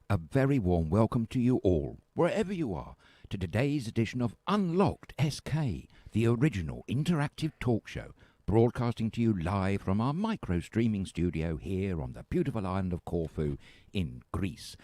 A very warm welcome to you all, wherever you are, to today's edition of Unlocked SK, the original interactive talk show, broadcasting to you live from our micro-streaming studio here on the beautiful island of Corfu in Greece.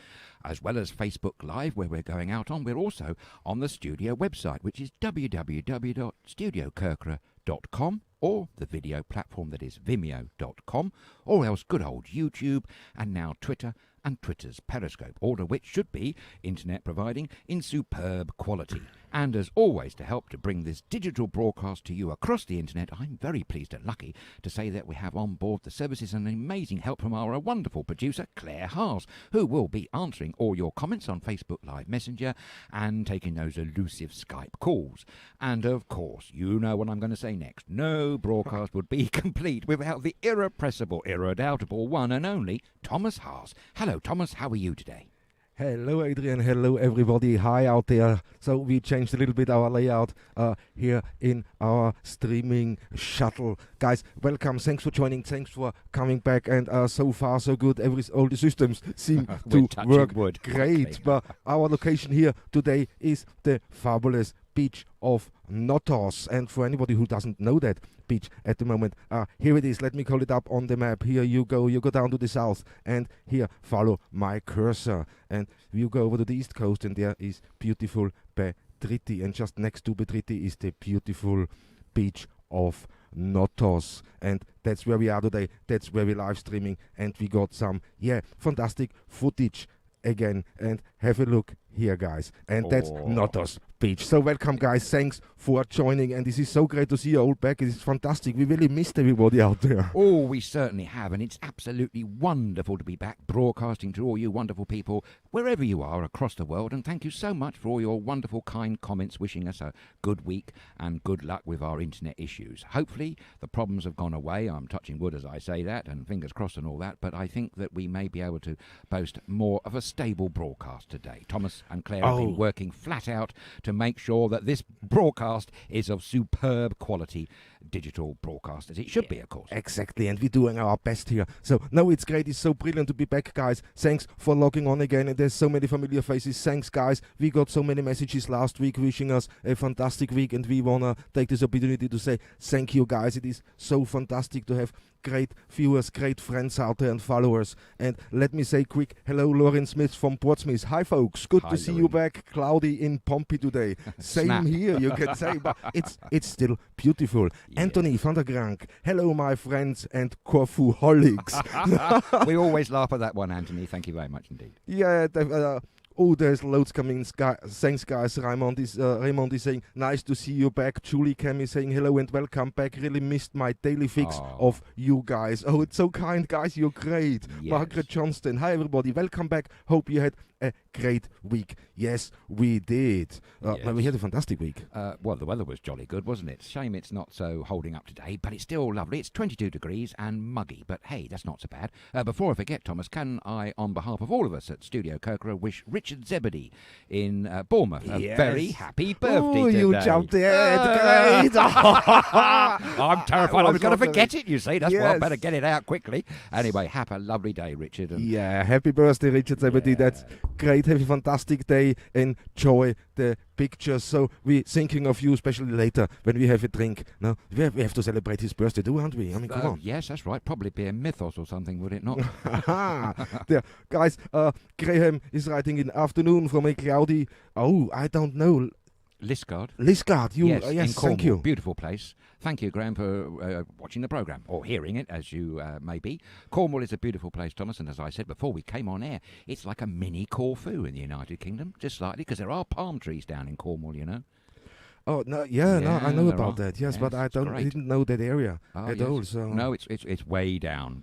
As well as Facebook Live, where we're going out on, we're also on the studio website, which is www.StudioKerkyra.com, or the video platform that is Vimeo.com, or else good old YouTube, and now Twitter and Twitter's Periscope, all of which should be internet providing in superb quality. And as always, to help to bring this digital broadcast to you across the internet, I'm very pleased and lucky to say that we have on board the services and amazing help from our wonderful producer, Claire Haas, who will be answering all your comments on Facebook Live Messenger and taking those elusive Skype calls. And of course, you know what I'm going to say next. No broadcast would be complete without the irrepressible, irredoubtable one and only Thomas Haas. Hello, Thomas. How are you today? Hello, Adrian. Hello, everybody. Hi out there. So we changed a little bit our layout here in our streaming shuttle. Guys, welcome. Thanks for joining. Thanks for coming back. And so far, so good. All the systems seem to work great. But our location here today is the fabulous beach of Notos. And for anybody who doesn't know that beach at the moment, here it is. Let me call it up on the map. Here you go down to the south, and here follow my cursor, and you go over to the east coast, and there is beautiful Petriti, and just next to Petriti is the beautiful beach of Notos, and that's where we are today. That's where we're live streaming, and we got some fantastic footage again, and have a look here, guys, and that's Notos Beach. So welcome, guys. Thanks for joining, and this is so great to see you all back. It is fantastic. We really missed everybody out there. Oh, we certainly have, and it's absolutely wonderful to be back broadcasting to all you wonderful people wherever you are across the world, and thank you so much for all your wonderful kind comments wishing us a good week and good luck with our internet issues. Hopefully the problems have gone away. I'm touching wood as I say that, and fingers crossed and all that, but I think that we may be able to boast more of a stable broadcast today. Thomas and Claire have been working flat out to make sure that this broadcast is of superb quality digital broadcast, as it should be, of course. Exactly, and we're doing our best here. So, no, it's great. It's so brilliant to be back, guys. Thanks for logging on again, and there's so many familiar faces. Thanks, guys. We got so many messages last week wishing us a fantastic week, and we want to take this opportunity to say thank you, guys. It is so fantastic to have great viewers, great friends out there and followers. And let me say quick hello, Lauren Smith from Portsmouth. Hi, folks. Good to see you back. Cloudy in Pompey today. Same here, you can say, but it's still beautiful. Yeah. Anthony van der Grank. Hello, my friends and Corfu holics. We always laugh at that one, Anthony. Thank you very much indeed. Yeah, there's loads coming. Thanks, guys. Raymond is saying, nice to see you back. Julie Cam is saying, hello and welcome back. Really missed my daily fix of you guys. Oh, it's so kind, guys. You're great. Yes. Margaret Johnston. Hi, everybody. Welcome back. Hope you had a great week. Yes, we did. Yes. We had a fantastic week. Well, the weather was jolly good, wasn't it? Shame it's not so holding up today, but it's still lovely. It's 22 degrees and muggy, but hey, that's not so bad. Before I forget, Thomas, can I, on behalf of all of us at Studio Kerkyra, wish Richard Zebedee in Bournemouth a very happy birthday today. You jumped ahead. Great. I'm terrified I was going to forget it, you see. That's why I better get it out quickly. Anyway, have a lovely day, Richard. And happy birthday, Richard Zebedee. Yeah. That's great. Have a fantastic day. Enjoy the pictures. So we're thinking of you, especially later when we have a drink. No, we have to celebrate his birthday, aren't we? I mean, come on. Yes, that's right. Probably be a mythos or something, would it not? There, guys. Graham is writing in afternoon from a cloudy. I don't know. Liskeard. Yes, in Cornwall. Thank you. Beautiful place. Thank you, Graham, for watching the programme, or hearing it, as you may be. Cornwall is a beautiful place, Thomas, and as I said before we came on air, it's like a mini Corfu in the United Kingdom, just slightly, because there are palm trees down in Cornwall, you know. Oh, no, no, I know about that, yes, but I didn't know that area at all. So. No, it's way down.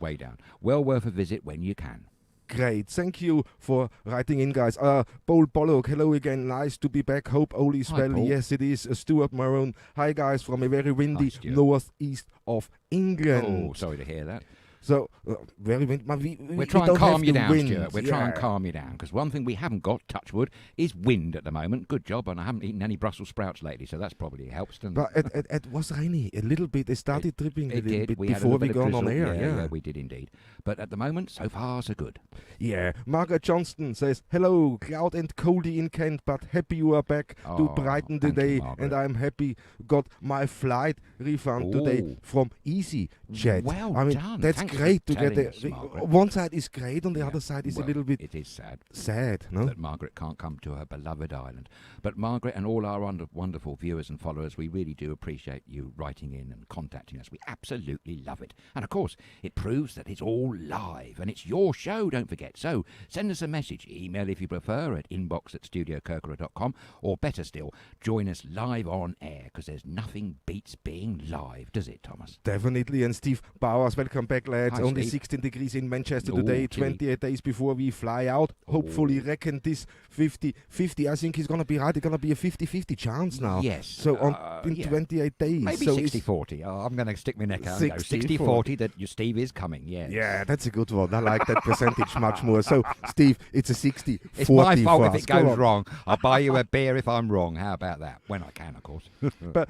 Well worth a visit when you can. Great. Thank you for writing in, guys. Paul Pollock, hello again. Nice to be back. Hope all is well. Yes, it is. Stuart Maroon. Hi, guys, from a very windy northeast of England. Oh, sorry to hear that. So very wind. We're trying to calm you down, wind. Stuart. We're trying to calm you down, because one thing we haven't got, touch wood, is wind at the moment. Good job, and I haven't eaten any Brussels sprouts lately, so that's probably helps. But it was rainy a little bit. It started dripping a little bit before we gone on air. Yeah, we did indeed. But at the moment, so far, so good. Yeah. Margaret Johnston says, hello, cloud and coldy in Kent, but happy you are back to Brighton today, and I'm happy got my flight refund today from EasyJet. Well done. That's Thanks great to get it. One side is great, on the other side is a little bit. It is sad. Sad, no? That Margaret can't come to her beloved island. But Margaret and all our wonderful viewers and followers, we really do appreciate you writing in and contacting us. We absolutely love it. And of course, it proves that it's all live and it's your show, don't forget. So send us a message, email if you prefer, at inbox@StudioKerkyra.com, or better still, join us live on air, because there's nothing beats being live, does it, Thomas? Definitely. And Steve Bowers, welcome back, lads. Hi, Only Steve. 16 degrees in Manchester today, 28 days before we fly out. Hopefully, reckon this 50-50. I think he's going to be right. It's going to be a 50-50 chance now. Yes. So in 28 days. Maybe so 60-40. I'm going to stick my neck out and go 60-40 that your Steve is coming, yes. Yeah, that's a good one. I like that percentage much more. So, Steve, it's a 60-40. It's my fault if it goes wrong. I'll buy you a beer if I'm wrong. How about that? When I can, of course.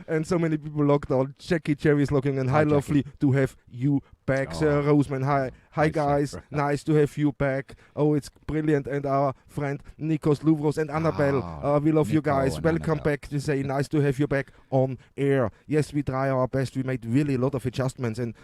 And so many people logged on. Jackie Cherry is logging in. Hi, Jackie. lovely to have you back. Sarah Roseman, hi guys. Sarah. Nice to have you back. Oh, it's brilliant. And our friend Nikos Louvros and Annabelle, we love you guys. Welcome back. To say nice to have you back on air. Yes, we try our best. We made really a lot of adjustments, and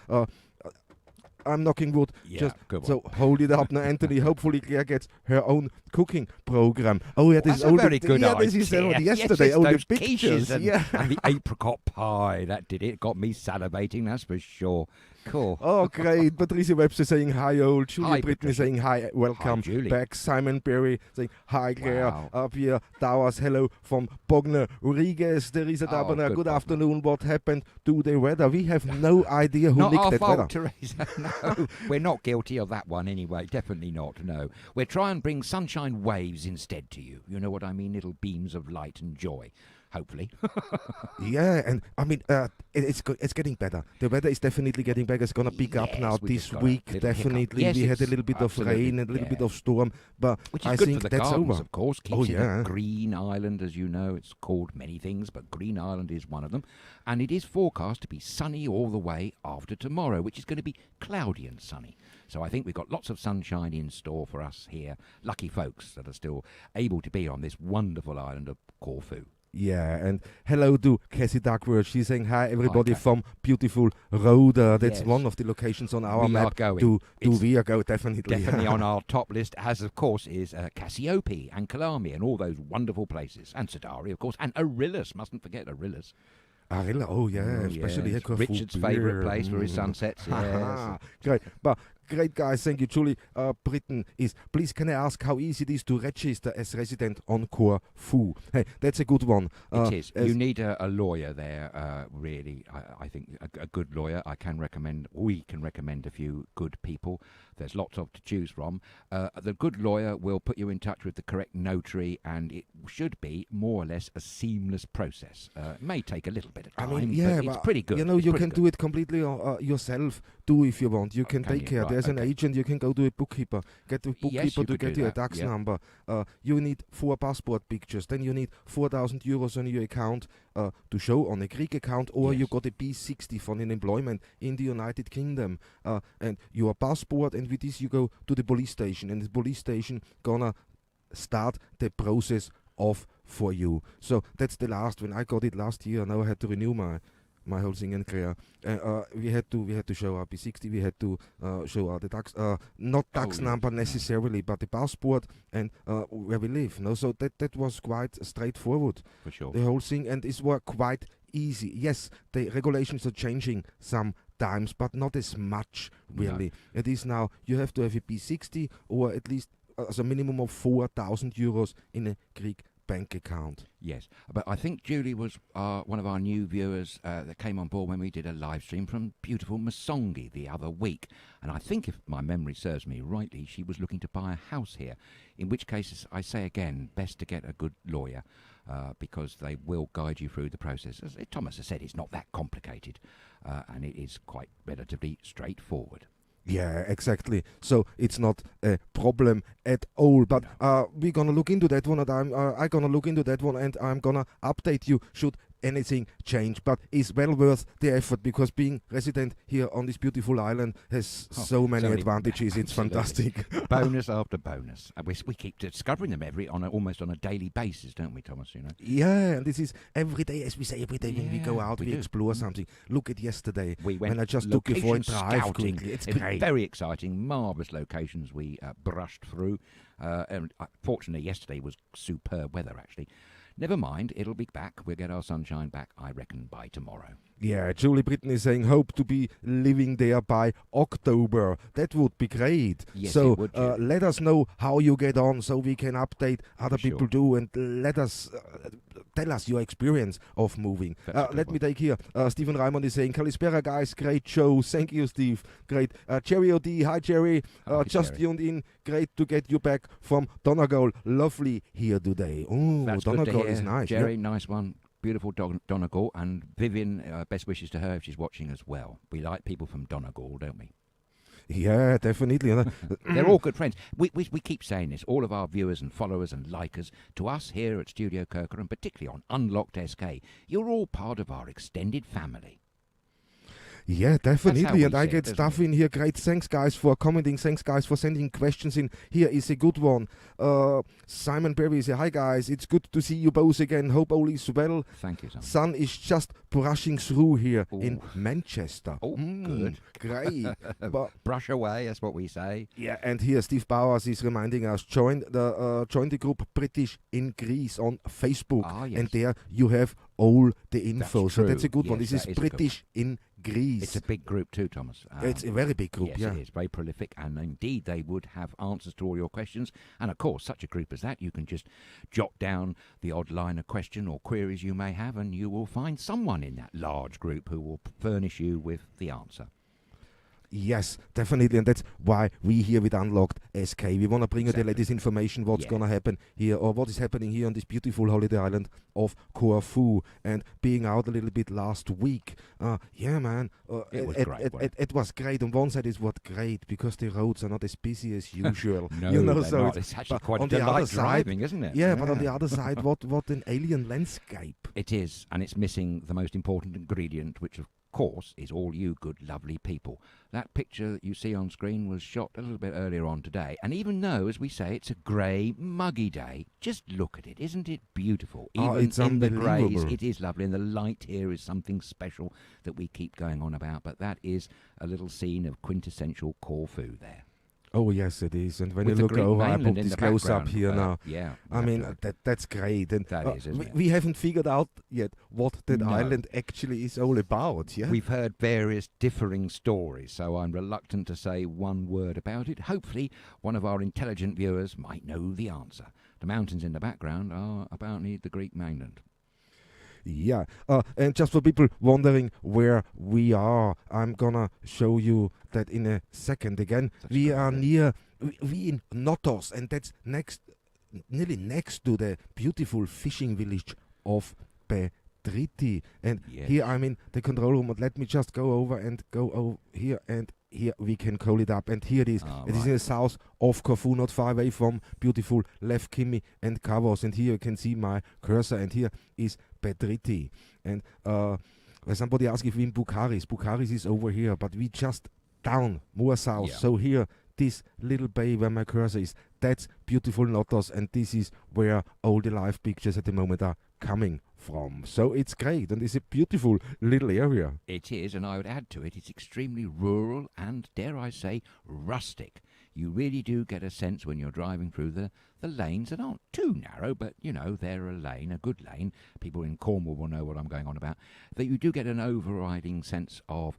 I'm knocking wood. Yeah, good one. So hold it up now, Anthony. Hopefully Claire gets her own cooking program. Oh yeah, this That's a very good idea. This is yesterday. Yes, all the those pictures. quiches and the apricot pie. That did it. Got me salivating, that's for sure. Cool. Oh, great. Patricia Webster saying hi, old. Julie Hi, Brittany Patricia. saying hi, welcome Julie. back. Simon Berry saying hi, Claire. Wow. Up here, Towers, hello from Bognor Regis. Teresa Dabana, good afternoon. What happened to the weather? We have no idea who Not nicked our that fault, weather. Teresa. No, we're not guilty of that one anyway. Definitely not, no. We're trying to bring sunshine waves instead to you. You know what I mean? Little beams of light and joy. Hopefully. Yeah, and I mean, it's getting better. The weather is definitely getting better. It's going to pick up now this week. Definitely. Yes, we had a little bit of rain and a little bit of storm, but which is I good think for the that's gardens, over. of course. Keeps it yeah. a green island, as you know. It's called many things, but Green Island is one of them. And it is forecast to be sunny all the way after tomorrow, which is going to be cloudy and sunny. So I think we've got lots of sunshine in store for us here, lucky folks that are still able to be on this wonderful island of Corfu. Yeah, and hello to Cassie Duckworth. She's saying hi, everybody Hi, from beautiful Rhoda. That's Yes. one of the locations on our We map. are going. We are going, definitely. Definitely on our top list, as of course is Cassiope and Kalami and all those wonderful places. And Sadari, of course. And Arillas, mustn't forget Arillas. Arilla, oh yeah, especially yes. Richard's favourite place for his sunsets. Yes. Great, but great guys, thank you, Julie. Britain is, please can I ask how easy it is to register as resident on Corfu? Hey, that's a good one. It is. You need a lawyer there, really. I think a good lawyer. We can recommend a few good people. There's lots of to choose from. The good lawyer will put you in touch with the correct notary, and it should be more or less a seamless process. It may take a little bit of time, but it's pretty good. You know, you can do it completely yourself too if you want. You can take care. Right, There's an agent. You can go to a bookkeeper. Get the bookkeeper to get you a tax number. You need 4 passport pictures. Then you need 4,000 euros on your account to show on a Greek account, or you got a B60 for an employment in the United Kingdom, and your passport. And with this, you go to the police station, and the police station gonna start the process off for you. So that's the last. When I got it last year, now I had to renew my whole thing and clear. We had to show our P60. We had to show our the tax, not tax number necessarily, but the passport and where we live. No, so that was quite straightforward. For sure. The whole thing, and it was quite easy. Yes, the regulations are changing sometimes, but not as much really. No. It is now you have to have a P60 or at least as a minimum of 4,000 euros in a Greek bank account. Yes, but I think Julie was one of our new viewers that came on board when we did a live stream from beautiful Masongi the other week. And I think, if my memory serves me rightly, she was looking to buy a house here. In which case, I say again, best to get a good lawyer because they will guide you through the process. As Thomas has said, it's not that complicated and it is quite relatively straightforward. Yeah, exactly. So it's not a problem at all. But we're gonna look into that one, and I'm gonna look into that one, and I'm gonna update you should anything change. But it's well worth the effort because being resident here on this beautiful island has so many advantages. It's fantastic. Bonus after bonus. We keep discovering them almost on a daily basis, don't we, Thomas? You know. Yeah, and this is every day, as we say, every day when we go out, we do. explore something. Look at yesterday We went when I just took you for a drive scouting. quickly. It's It was great. very exciting, marvellous locations we brushed through. And fortunately, yesterday was superb weather, actually. Never mind, it'll be back. We'll get our sunshine back, I reckon, by tomorrow. Yeah, Julie Britton is saying, hope to be living there by October. That would be great. Yes, so it would, let us know how you get on so we can update other For people too, and let us tell us your experience of moving. Let me take here. Stephen Raymond is saying, Kalispera guys, great show. Thank you, Steve. Great. Jerry O.D., hi Jerry. Just Jerry. tuned in. Great to get you back from Donegal. Lovely here today. Oh, That's Donegal good to is hear. nice. Jerry, nice one. Beautiful Donegal. And Vivian, best wishes to her if she's watching as well. We like people from Donegal, don't we? Yeah, definitely. They're all good friends. We keep saying this. All of our viewers and followers and likers, to us here at StudioKerkyra, and particularly on Unlocked SK, you're all part of our extended family. Yeah, definitely. And we I see it, get doesn't stuff it? in here. Great. Thanks, guys, for commenting. Thanks, guys, for sending questions in. Here is a good one. Simon Berry says, hi, guys. It's good to see you both again. Hope all is well. Thank you, Simon. Sun is just brushing through here in Ooh. Manchester. Oh, good. Great. But Brush away, that's what we say. yeah, and here Steve Bowers is reminding us, join the group British in Greece on Facebook. Ah, yes. And there you have all the info. That's So that's a true. good one. Yes, This is that is a good British in Greece. It's a big group too, Thomas. It's a very big group, Yes, yeah. it is. Very prolific, and indeed they would have answers to all your questions. And of course, such a group as that, you can just jot down the odd line of question or queries you may have, and you will find someone in that large group who will furnish you with the answer. Yes, definitely, and that's why we here with Unlocked SK, we want to bring you the Exactly. latest information, what's Yeah. going to happen here, or what is happening here on this beautiful holiday island of Corfu. And being out a little bit last week, yeah, man, It was great, wasn't it was great. On one side, it was great because the roads are not as busy as usual. No, you know, they're so not. It's actually but quite a on the other delight side, driving, isn't it? Yeah, but on the other side, what an alien landscape. It is, and it's missing the most important ingredient, which of course is all you good, lovely people. That picture that you see on screen was shot a little bit earlier on today, and even though, as we say, it's a grey, muggy day, just look at it. Isn't it beautiful? Even It's in the greys, unbelievable. it is lovely, and the light here is something special that we keep going on about, but that is a little scene of quintessential Corfu there. Oh, yes, it is. And when With you the look Greek over, I mainland put in this the close up background. here now. Yeah. I mean, absolutely. that's great. And That is, isn't it? we haven't figured out yet what that No. island actually is all about, yeah? We've heard various differing stories, so I'm reluctant to say one word about it. Hopefully, one of our intelligent viewers might know the answer. The mountains in the background are apparently the Greek mainland. Yeah. And just for people wondering where we are, I'm gonna show you that in a second again. That's We great, are yeah. near, we in Notos, and that's nearly next to the beautiful fishing village of Petriti. And Yes. here I'm in the control room, but let me just go over here, and here we can call it up. And here it is. It is in the south of Corfu, not far away from beautiful Lefkimi and Kavos. And here you can see my cursor, and here is Petriti. And somebody asked if we in Bucharest. Bucharest is over here, but we just down, more south. Yeah. So here, this little bay where my cursor is, that's beautiful Notos, and this is where all the live pictures at the moment are coming from. So it's great, and it's a beautiful little area. It is, and I would add to it, it's extremely rural and, dare I say, rustic. You really do get a sense when you're driving through the lanes that aren't too narrow, but, you know, they're a lane, a good lane. People in Cornwall will know what I'm going on about. That you do get an overriding sense of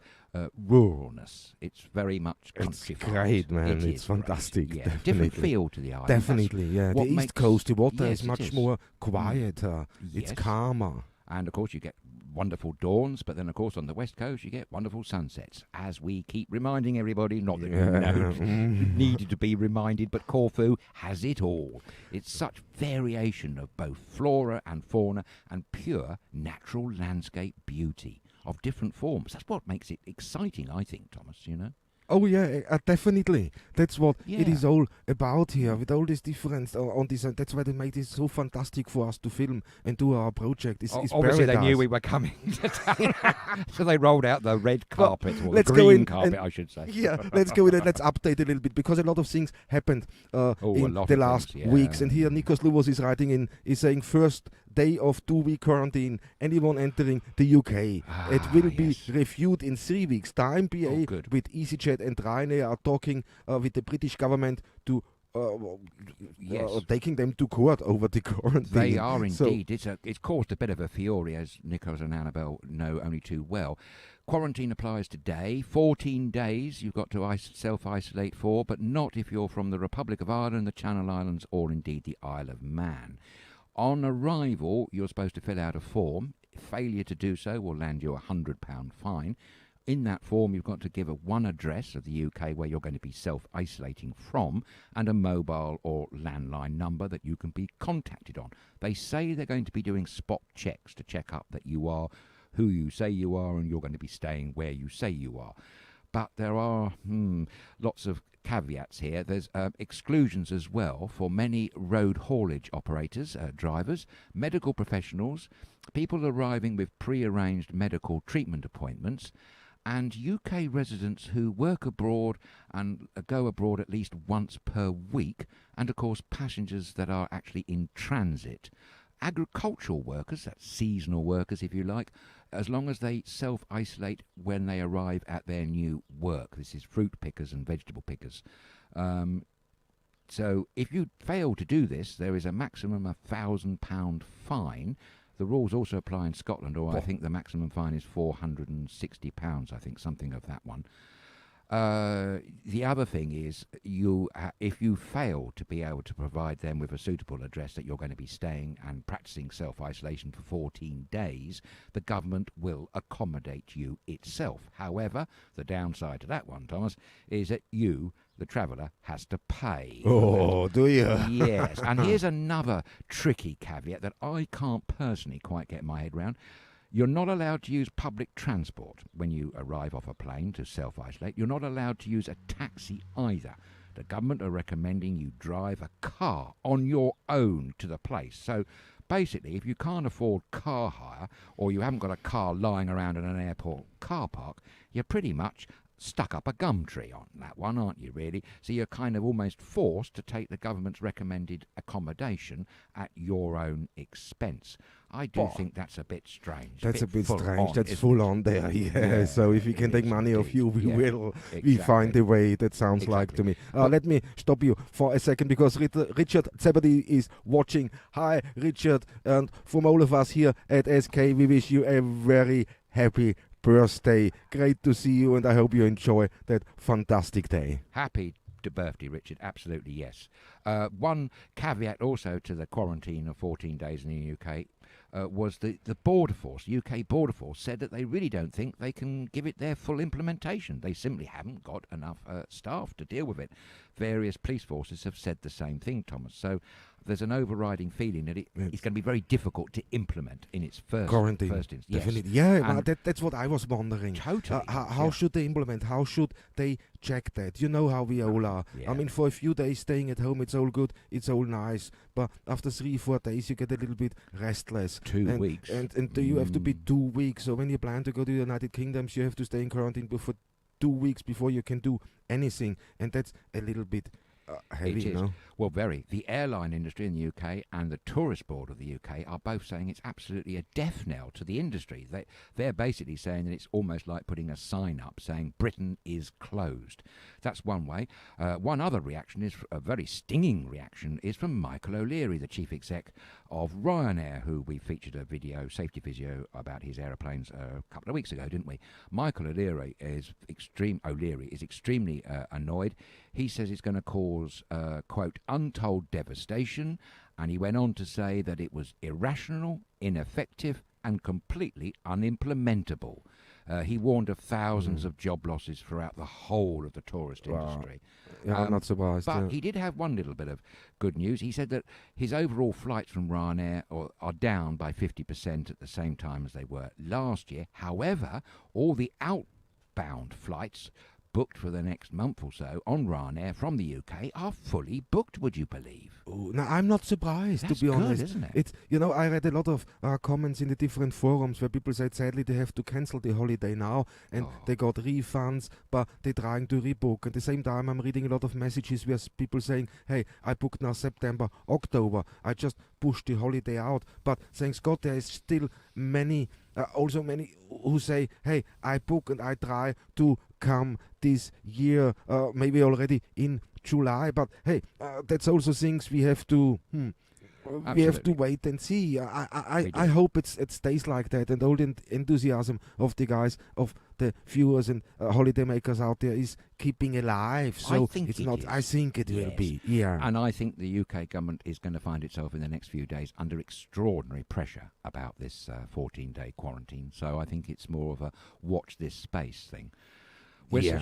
ruralness. It's very much It's countrified. great, man. It It's is great. fantastic. Yeah, Definitely. different feel to the island. That's Definitely, yeah. The what East makes- Coast, the water Yes, is it much is. more quieter. It's Yes. calmer. And, of course, you get wonderful dawns, but then, of course, on the West Coast, you get wonderful sunsets, as we keep reminding everybody, not that you know Mm. needed to be reminded, but Corfu has it all. It's such variation of both flora and fauna and pure natural landscape beauty of different forms. That's what makes it exciting, I think, Thomas, you know? Oh yeah, definitely. That's what it Yeah. is all about here, with all this difference on this. That's why they made it so fantastic for us to film and do our project. It's Obviously, they knew paradise. we were coming to town, so they rolled out the red carpet, or the let's go green in carpet, and- I should say. Yeah, let's go in and let's update a little bit, because a lot of things happened a in lot the of last things, yeah. weeks. And here Nikos Luvos is writing in, is saying first day of 2-week quarantine. Anyone entering the UK, it will be yes. reviewed in 3 weeks' time. BA good. with EasyJet and Ryanair are talking with the British government to Yes. taking them to court over the quarantine. They are So- indeed. It's caused a bit of a fury, as Nicholas and Annabelle know only too well. Quarantine applies today. 14 days you've got to self-isolate for, but not if you're from the Republic of Ireland, the Channel Islands, or indeed the Isle of Man. On arrival, you're supposed to fill out a form. Failure to do so will land you a £100 fine. In that form, you've got to give one address of the UK where you're going to be self-isolating from, and a mobile or landline number that you can be contacted on. They say they're going to be doing spot checks to check up that you are who you say you are and you're going to be staying where you say you are. But there are lots of caveats here. There's exclusions as well for many road haulage operators, drivers, medical professionals, people arriving with pre-arranged medical treatment appointments, and UK residents who work abroad and go abroad at least once per week, and of course passengers that are actually in transit. Agricultural workers, that's seasonal workers if you like, as long as they self-isolate when they arrive at their new work. This is fruit pickers and vegetable pickers. So if you fail to do this, there is a maximum of £1,000 fine. The rules also apply in Scotland, or I think the maximum fine is £460, I think, something of that one. The other thing is, if you fail to be able to provide them with a suitable address that you're going to be staying and practicing self-isolation for 14 days, the government will accommodate you itself. However, the downside to that one, Thomas, is that you, the traveller, has to pay. Oh, do you? Yes, and here's another tricky caveat that I can't personally quite get my head around. You're not allowed to use public transport when you arrive off a plane to self-isolate. You're not allowed to use a taxi either. The government are recommending you drive a car on your own to the place. So basically, if you can't afford car hire, or you haven't got a car lying around in an airport car park, you're pretty much stuck up a gum tree on that one, aren't you, really? So you're kind of almost forced to take the government's recommended accommodation at your own expense. I do think that's a bit strange. That's a bit full strange. on, That's isn't full it? on there. Yeah. Yeah, So if we can it take is money off indeed. you, we Yeah, will. We find exactly. a way. That sounds like to me. Exactly. Let me stop you for a second, because Richard Zebedee is watching. Hi, Richard, and from all of us here at SK, we wish you a very happy birthday. Great to see you, and I hope you enjoy that fantastic day. Happy birthday, Richard. Absolutely, yes. One caveat also to the quarantine of 14 days in the UK was the Border Force, UK Border Force, said that they really don't think they can give it their full implementation. They simply haven't got enough staff to deal with it. Various police forces have said the same thing, Thomas. So there's an overriding feeling that it's going to be very difficult to implement in its first instance. Yes. Definitely. Yeah, And that's what I was wondering. Totally. How Yeah. should they implement? How should they check that? You know how we all are. Yeah. I mean, for a few days staying at home, it's all good, it's all nice. But after 3-4 days, you get a little bit restless. 2 weeks. And you have to be 2 weeks. So when you plan to go to the United Kingdom, you have to stay in quarantine for 2 weeks before you can do anything. And that's a little bit heavy, It you is. know? Well, very. The airline industry in the UK and the tourist board of the UK are both saying it's absolutely a death knell to the industry. They're basically saying that it's almost like putting a sign up saying Britain is closed. That's one way. One other reaction, is a very stinging reaction, is from Michael O'Leary, the chief exec of Ryanair, who we featured a safety video about his aeroplanes a couple of weeks ago, didn't we? Michael O'Leary is extremely annoyed. He says it's going to cause, quote, untold devastation, and he went on to say that it was irrational, ineffective, and completely unimplementable. He warned of thousands of job losses throughout the whole of the tourist industry. Yeah, I'm not surprised. But he did have one little bit of good news. He said that his overall flights from Ryanair are down by 50% at the same time as they were last year. However, all the outbound flights booked for the next month or so on Ryanair from the UK are fully booked, would you believe? Oh, now, I'm not surprised, That's to be good, honest. isn't it? It's, I read a lot of comments in the different forums where people said sadly they have to cancel the holiday now and they got refunds, but they're trying to rebook. At the same time, I'm reading a lot of messages where people saying, hey, I booked now September, October. I just pushed the holiday out. But thanks God, there is still many, also many who say, hey, I book and I try to come this year, maybe already in July, but hey, that's also things we have to we have to wait and see. I hope it stays like that, and all the enthusiasm of the guys, of the viewers and holidaymakers out there is keeping alive. So I think it's it not. is. I think it will be. Yeah. And I think the UK government is going to find itself in the next few days under extraordinary pressure about this 14-day quarantine. So I think it's more of a watch this space thing. We shall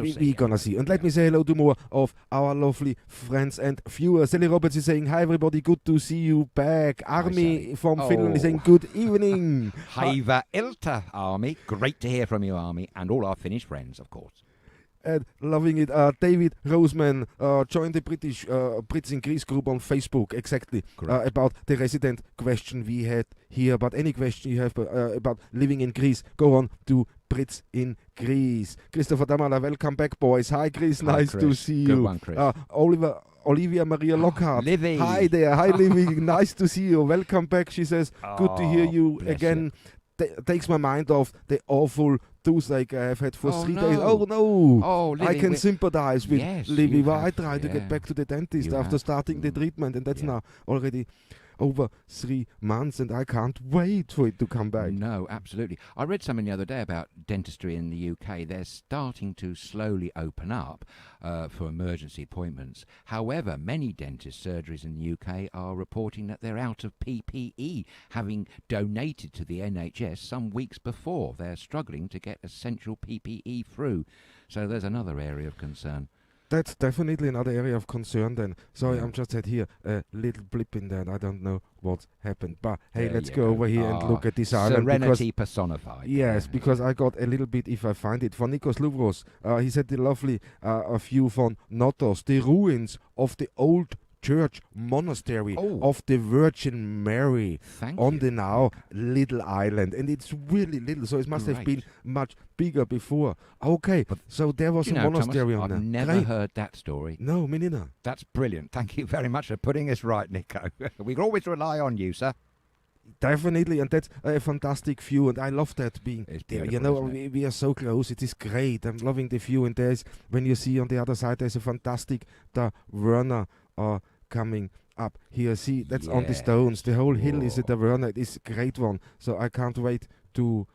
see. We're gonna see. And let me say hello to more of our lovely friends and viewers. Ellie Roberts is saying, hi everybody, good to see you back. Army from Finland is saying, good evening. Hyvä ilta, Army. Great to hear from you, Army, and all our Finnish friends, of course. And loving it. David Roseman joined the Brits in Greece group on Facebook, exactly, about the resident question we had here. But any question you have about living in Greece, go on to Brits in Greece. Christopher Damala, welcome back, boys. Hi, Chris. Nice Chris. to see Good you. one, Chris. Olivia Maria Lockhart. Livy. Hi there. Hi, Livy. Nice to see you. Welcome back. She says, good to hear you again. Takes my mind off the awful toothache I have had for 3 days. Oh no! Oh, Livy, I can sympathize with Livy. Well, I tried to get back to the dentist after starting the treatment, and that's now already over 3 months, and I can't wait for it to come back. No, absolutely. I read something the other day about dentistry in the UK. They're starting to slowly open up for emergency appointments. However, many dentist surgeries in the UK are reporting that they're out of PPE, having donated to the NHS some weeks before. They're struggling to get essential PPE through. So there's another area of concern. That's definitely another area of concern then. Sorry, I'm just had here a little blip in that. I don't know what's happened. But hey, let's go over here and look at this island. Serenity personified. Yes, because I got a little bit, if I find it, for Nikos Louvros. He said the lovely view from Notos, the ruins of the old church monastery of the Virgin Mary on the now little island, and it's really little, so it must have been much bigger before. Okay, so there was a monastery Thomas, on there. I've never heard that story. No, me neither. That's brilliant. Thank you very much for putting us right, Nico. We can always rely on you, sir. Definitely, and that's a fantastic view, and I love that being there. You know, we are so close. It is great. I'm loving the view, and there's, when you see on the other side, there's a fantastic Werner coming up here. See, that's on the stones. The whole hill is a taverna. It is a great one. So I can't wait to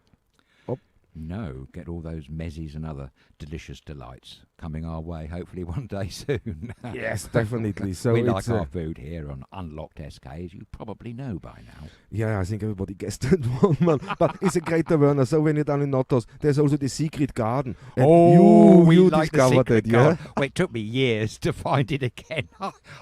get all those mezzies and other delicious delights coming our way, hopefully one day soon. Yes, definitely. So we like our food here on Unlocked SK, as you probably know by now. Yeah, I think everybody guessed that one, man. But it's a great taverna. So when you're down in Notos, there's also the secret garden. And you like discovered it, yeah? Well, it took me years to find it again.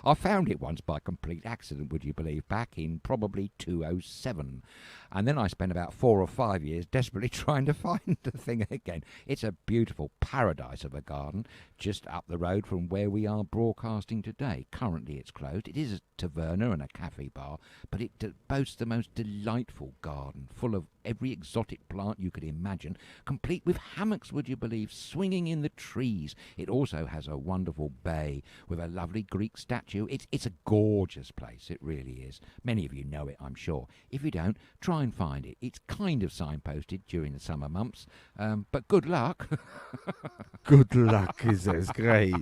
I found it once by complete accident, would you believe, back in probably 2007. And then I spent about 4 or 5 years desperately trying to find the thing again. It's a beautiful paradise of a garden just up the road from where we are broadcasting today. Currently it's closed. It is a taverna and a cafe bar, but it boasts the most delightful garden, full of every exotic plant you could imagine, complete with hammocks, would you believe, swinging in the trees. It also has a wonderful bay with a lovely Greek statue. It's a gorgeous place, it really is. Many of you know it, I'm sure. If you don't, try and find it. It's kind of signposted during the summer months, but good luck. Good luck, he says. Great.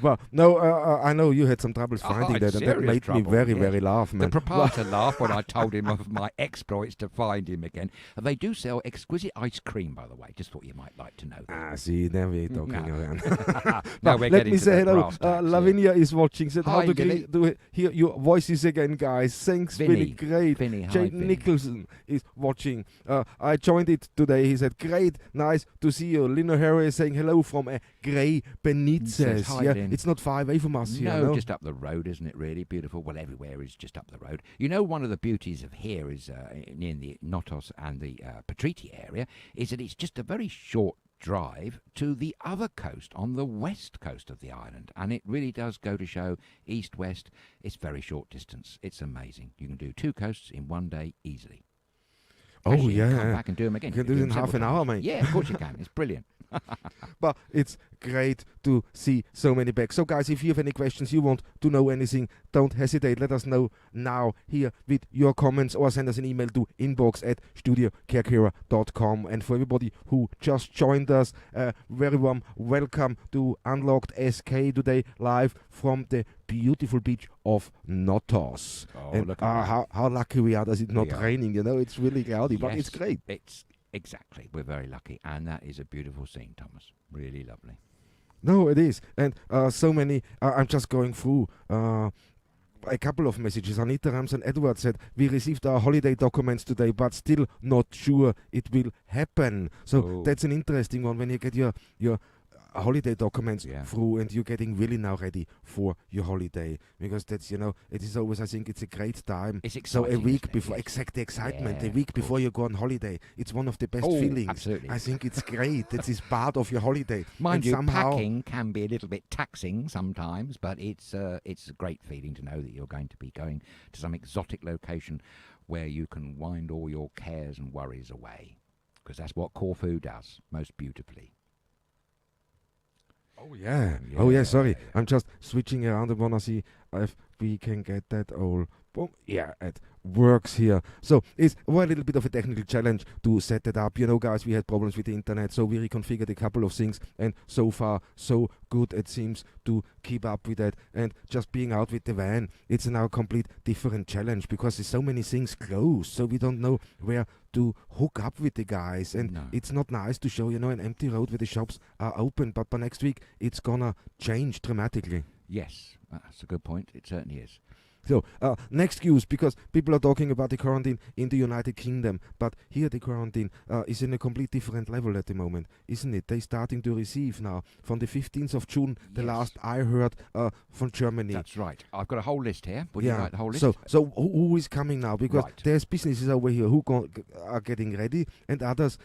Well, no, I know you had some troubles finding that, and that made me very, very laugh, man. The proprietor laughed when I told him of my exploits to find him again. They do sell exquisite ice cream, by the way. Just thought you might like to know that. See, now we're talking around. No, let me say hello. Lavinia is watching. Said, how to hear your voices again, guys. Thanks, Vinny. Great. Jade Nicholson is watching. I joined it today. He said, great, nice to see you. Lynn O'Hara is saying hello from Grey Benitez. Hi, it's not far away from us here. No, just up the road, isn't it? Really beautiful. Well, everywhere is just up the road. You know, one of the beauties of here is in the Notos and the Patriti area is that it's just a very short drive to the other coast, on the west coast of the island. And it really does go to show east-west. It's very short distance. It's amazing. You can do 2 coasts in 1 day easily. Oh, Actually, yeah. You can come back and do them again. You can do it in half an hour, mate. Yeah, of course you can. It's brilliant. But it's great to see so many back. So, guys, if you have any questions, you want to know anything, don't hesitate. Let us know now here with your comments, or send us an email to inbox@StudioKerkyra.com. And for everybody who just joined us, very warm welcome to Unlocked SK today, live from the beautiful beach of Notos. Oh, and look at how lucky we are that it's not We are. raining, it's really cloudy, but it's Yes, great. It's exactly. We're very lucky. And that is a beautiful scene, Thomas. Really lovely. No, it is. And so many, I'm just going through a couple of messages. Anita Ramson Edwards said, we received our holiday documents today, but still not sure it will happen. So that's an interesting one when you get your holiday documents through and you're getting really now ready for your holiday, because that's, it is always, I think it's a great time. It's exciting. So a week before, exactly, excitement, a week before you go on holiday, it's one of the best feelings. Absolutely. I think it's great. That is part of your holiday. Mind you, somehow, packing can be a little bit taxing sometimes, but it's a great feeling to know that you're going to be going to some exotic location where you can wind all your cares and worries away, because that's what Corfu does most beautifully. Oh yeah, sorry. I'm just switching around and wanna see if we can get that all. Boom. Yeah, it works here. So it's a little bit of a technical challenge to set that up. Guys, we had problems with the internet, so we reconfigured a couple of things, and so far so good. It seems to keep up with that. And just being out with the van, it's now a complete different challenge, because there's so many things closed, so we don't know where to hook up with the guys. And it's not nice to show, an empty road where the shops are open. But by next week, it's gonna change dramatically. Yes, that's a good point. It certainly is. So, next news, because people are talking about the quarantine in the United Kingdom, but here the quarantine is in a complete different level at the moment, isn't it? They're starting to receive now, from the 15th of June, the last I heard from Germany. That's right. I've got a whole list here. Would you like the whole list? So who is coming now? Because there's businesses over here who are getting ready, and others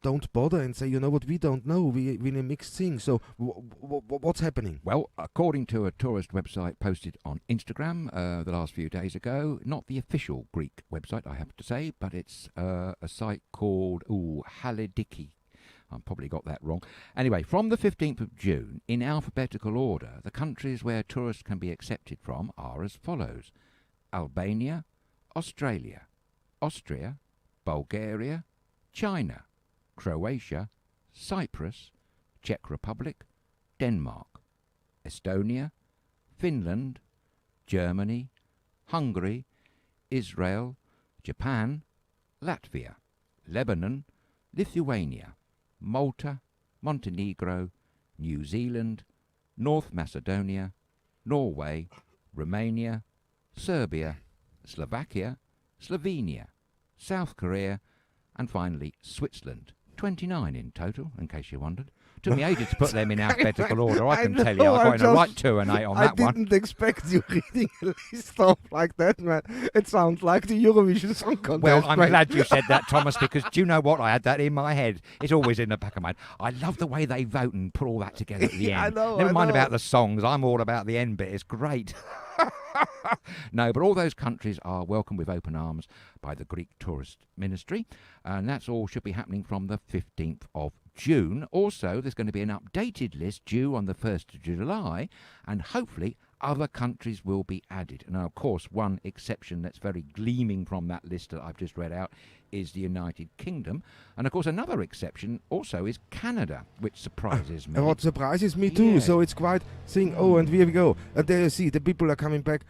don't bother and say, what, we don't know. We're in a mixed thing. So what's happening? Well, according to a tourist website posted on Instagram the last few days ago, not the official Greek website, I have to say, but it's a site called Halidiki. I've probably got that wrong. Anyway, from the 15th of June, in alphabetical order, the countries where tourists can be accepted from are as follows: Albania, Australia, Austria, Bulgaria, China, Croatia, Cyprus, Czech Republic, Denmark, Estonia, Finland, Germany, Hungary, Israel, Japan, Latvia, Lebanon, Lithuania, Malta, Montenegro, New Zealand, North Macedonia, Norway, Romania, Serbia, Slovakia, Slovenia, South Korea, and finally Switzerland. 29 in total, in case you wondered. Took me ages to put them in alphabetical order, I can tell you. I got in a right 2 and 8 on that one. I didn't expect you reading a list off like that, man. It sounds like the Eurovision Song Contest. Well, I'm glad you said that, Thomas, because do you know what? I had that in my head. It's always in the back of my head. I love the way they vote and put all that together at the end. Never mind about the songs. I'm all about the end bit. It's great. No, but all those countries are welcomed with open arms by the Greek Tourist Ministry, and that's all should be happening from the 15th of June. Also, there's going to be an updated list due on the 1st of July, and hopefully other countries will be added. Now, of course, one exception that's very gleaming from that list that I've just read out is the United Kingdom. And, of course, another exception also is Canada, which surprises me. What surprises me too. So it's quite saying, and here we go. And there you see, the people are coming back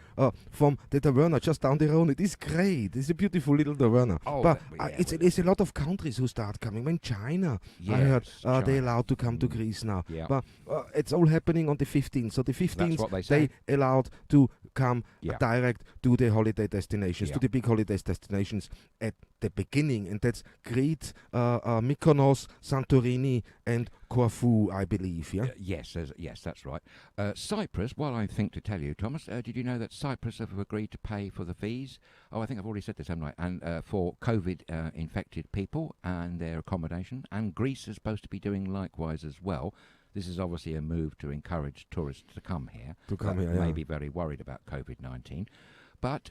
from the Taverna just down the road. It is great. It's a beautiful little Taverna. But it's a lot of countries who start coming. When China, I heard, they're allowed to come to Greece now. But it's all happening on the 15th. So the 15th, they allowed to come direct to the holiday destinations, to the big holiday destinations at the beginning, and that's Crete, Mykonos, Santorini, and Corfu, I believe. Yes, that's right. Cyprus. Well, I think to tell you, Thomas, did you know that Cyprus have agreed to pay for the fees? Oh, I think I've already said this, haven't I? And for COVID infected people and their accommodation, and Greece is supposed to be doing likewise as well. This is obviously a move to encourage tourists to come here. May be very worried about COVID-19. But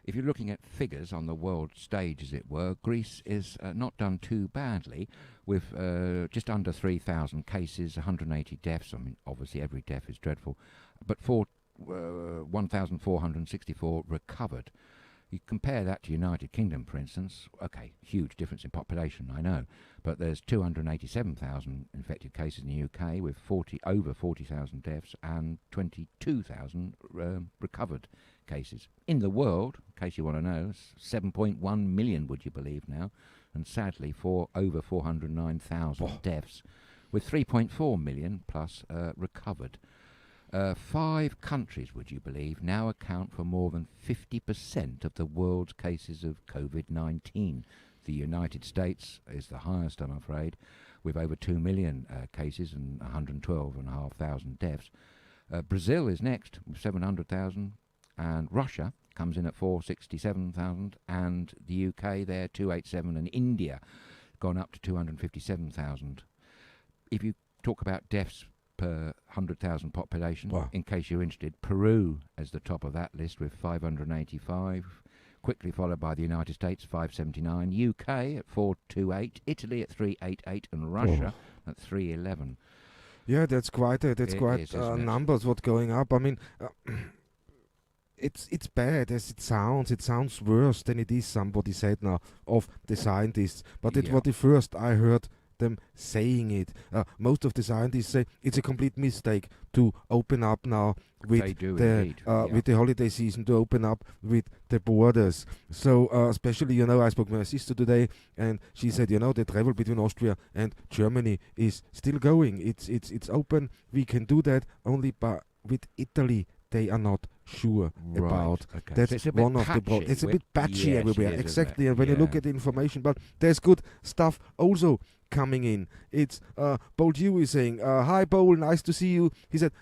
if you're looking at figures on the world stage, as it were, Greece is not done too badly, with just under 3,000 cases, 180 deaths. I mean, obviously every death is dreadful, but 1,464 recovered. You compare that to United Kingdom, for instance. Okay, huge difference in population, I know, but there's 287,000 infected cases in the UK, with over 40,000 deaths and 22,000 recovered cases. In the world, in case you want to know, 7.1 million, would you believe now, and sadly over 409,000 deaths, with 3.4 million plus recovered. 5 countries, would you believe, now account for more than 50% of the world's cases of COVID-19. The United States is the highest, I'm afraid, with over 2 million cases and 112,500 deaths. Brazil is next with 700,000, and Russia comes in at 467,000, and the UK there 287, and India gone up to 257,000. If you talk about deaths per 100,000 population, in case you're interested, Peru is the top of that list with 585, quickly followed by the United States, 579, UK at 428, Italy at 388, and Russia at 311. Yeah, that's quite numbers what going up. I mean, it's bad as it sounds. It sounds worse than it is, somebody said now, of the scientists. But it was the first I heard them saying it. Most of the scientists say it's a complete mistake to open up now with the holiday season, to open up with the borders. So especially, I spoke with my sister today, and she said, the travel between Austria and Germany is still going. It's open. We can do that only, but with Italy they are not sure about. Okay. That's so one of the problems. It's a bit patchy everywhere. Exactly. And when you look at the information, but there's good stuff also coming in. It's Paul Dew is saying, hi Paul, nice to see you. He said,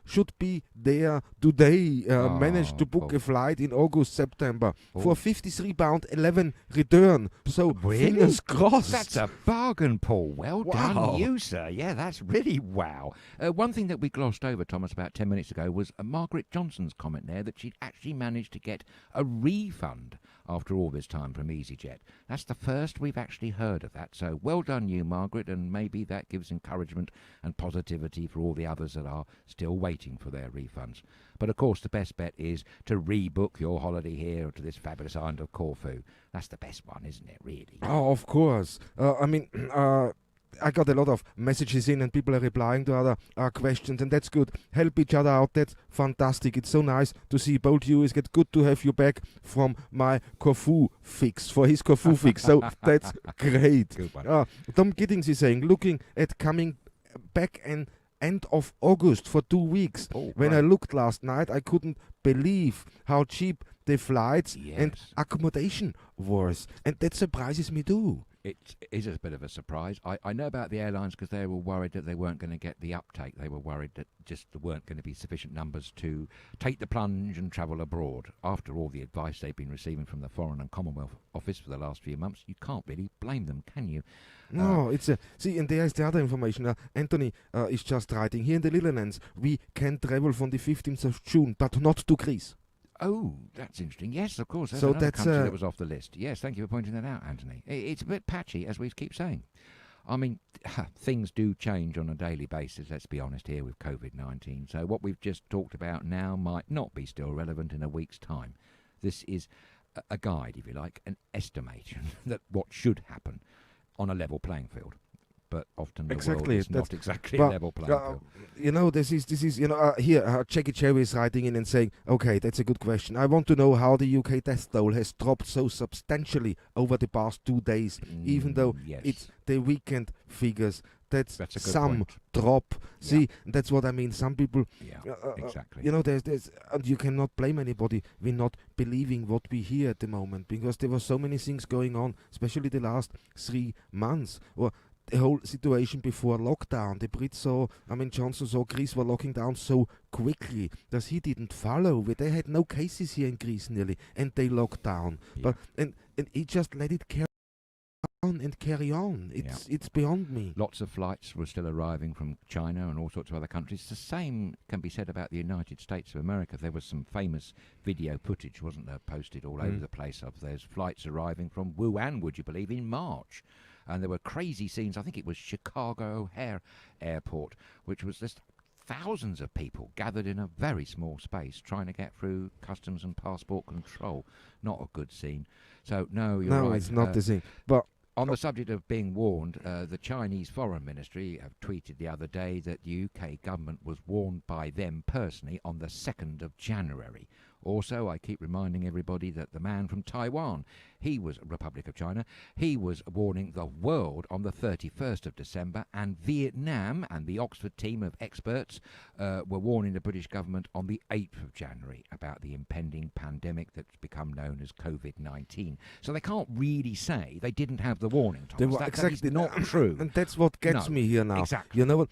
should be there today. Managed to book a flight in August, September for £53 11 return. So fingers crossed. That's a bargain, Paul. Well done you, sir. Yeah, that's really wow. One thing that we glossed over, Thomas, about 10 minutes ago was Margaret Johnson's comment there that she'd actually managed to get a refund after all this time from EasyJet. That's the first we've actually heard of that. So well done you, Margaret, and maybe that gives encouragement and positivity for all the others that are still waiting for their refunds. But of course the best bet is to rebook your holiday here to this fabulous island of Corfu. That's the best one, isn't it, really? Oh, of course. I got a lot of messages in and people are replying to other questions, and that's good. Help each other out. That's fantastic. It's so nice to see both you. It's good to have you back from my Corfu fix, for his Corfu fix. So that's great. Good one. Tom Giddings is saying, looking at coming back and end of August for 2 weeks. When I looked last night, I couldn't believe how cheap the flights and accommodation was. And that surprises me too. It is a bit of a surprise. I know about the airlines because they were worried that they weren't going to get the uptake. They were worried that just there weren't going to be sufficient numbers to take the plunge and travel abroad. After all the advice they've been receiving from the Foreign and Commonwealth Office for the last few months, you can't really blame them, can you? No, it's see, and there's the other information. Anthony is just writing, here in the Netherlands, we can travel from the 15th of June, but not to Greece. Oh, that's interesting. Yes, of course. There's another country that was off the list. Yes, thank you for pointing that out, Anthony. It's a bit patchy, as we keep saying. I mean, things do change on a daily basis, let's be honest here, with COVID-19. So what we've just talked about now might not be still relevant in a week's time. This is a guide, if you like, an estimation that what should happen on a level playing field. But often the world is not exactly a level playing field. This is here, Jackie Cherry is writing in and saying, okay, that's a good question. I want to know how the UK death toll has dropped so substantially over the past 2 days, even though it's the weekend figures that's a good some point. drop. Yeah. See, that's what I mean. Some people, Yeah, exactly. you know, there's, and you cannot blame anybody with not believing what we hear at the moment, because there were so many things going on, especially the last 3 months, or the whole situation before lockdown. The Brits saw, I mean, Johnson saw Greece were locking down so quickly that he didn't follow. They had no cases here in Greece nearly, and they locked down. Yeah. But and he just let it carry on and carry on. It's beyond me. Lots of flights were still arriving from China and all sorts of other countries. The same can be said about the United States of America. There was some famous video footage, wasn't there, posted all over the place of there's flights arriving from Wuhan, would you believe, in March. And there were crazy scenes. I think it was Chicago O'Hare Airport, which was just thousands of people gathered in a very small space trying to get through customs and passport control. Not a good scene. So, no, you're right. No, it's not the thing. But on the subject of being warned, the Chinese Foreign Ministry have tweeted the other day that the UK government was warned by them personally on the 2nd of January. Also, I keep reminding everybody that the man from Taiwan, he was Republic of China, he was warning the world on the 31st of December, and Vietnam and the Oxford team of experts were warning the British government on the 8th of January about the impending pandemic that's become known as COVID-19. So they can't really say they didn't have the warning, Thomas. That's exactly not true. And that's what gets me here now. Exactly. You know what?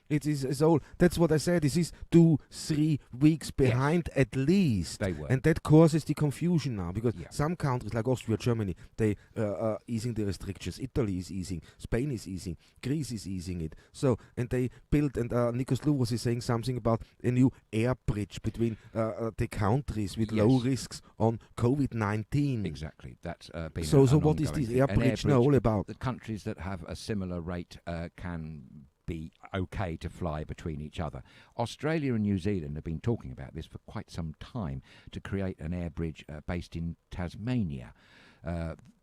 It's all. That's what I said. This is 2-3 weeks behind at least. They were. And that causes the confusion now, because Yeah. some countries like Austria, Germany, they are easing the restrictions. Italy is easing. Spain is easing. Greece is easing it. So, and they built, and Nikos Louvos is saying something about a new air bridge between the countries with low risks on COVID-19. Exactly. That's been So an what is ongoing this thing. air An bridge now all about? The countries that have a similar rate can be okay to fly between each other. Australia and New Zealand have been talking about this for quite some time, to create an air bridge based in Tasmania,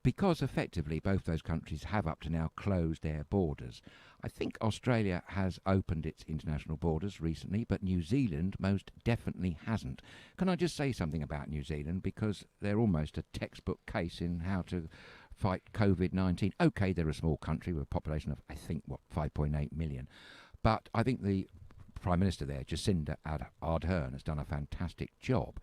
because effectively both those countries have up to now closed their borders. I think Australia has opened its international borders recently, but New Zealand most definitely hasn't. Can I just say something about New Zealand, because they're almost a textbook case in how to fight COVID-19. Okay, they're a small country with a population of, I think, 5.8 million. But I think the Prime Minister there, Jacinda Ardern, has done a fantastic job.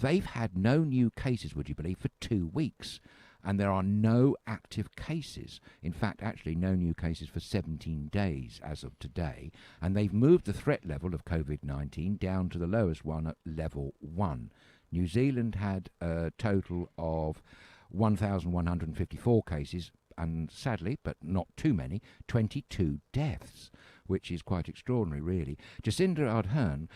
They've had no new cases, would you believe, for 2 weeks. And there are no active cases. In fact, actually, no new cases for 17 days as of today. And they've moved the threat level of COVID-19 down to the lowest one at level 1. New Zealand had a total of 1,154 cases, and sadly, but not too many, 22 deaths, which is quite extraordinary, really. Jacinda Ardern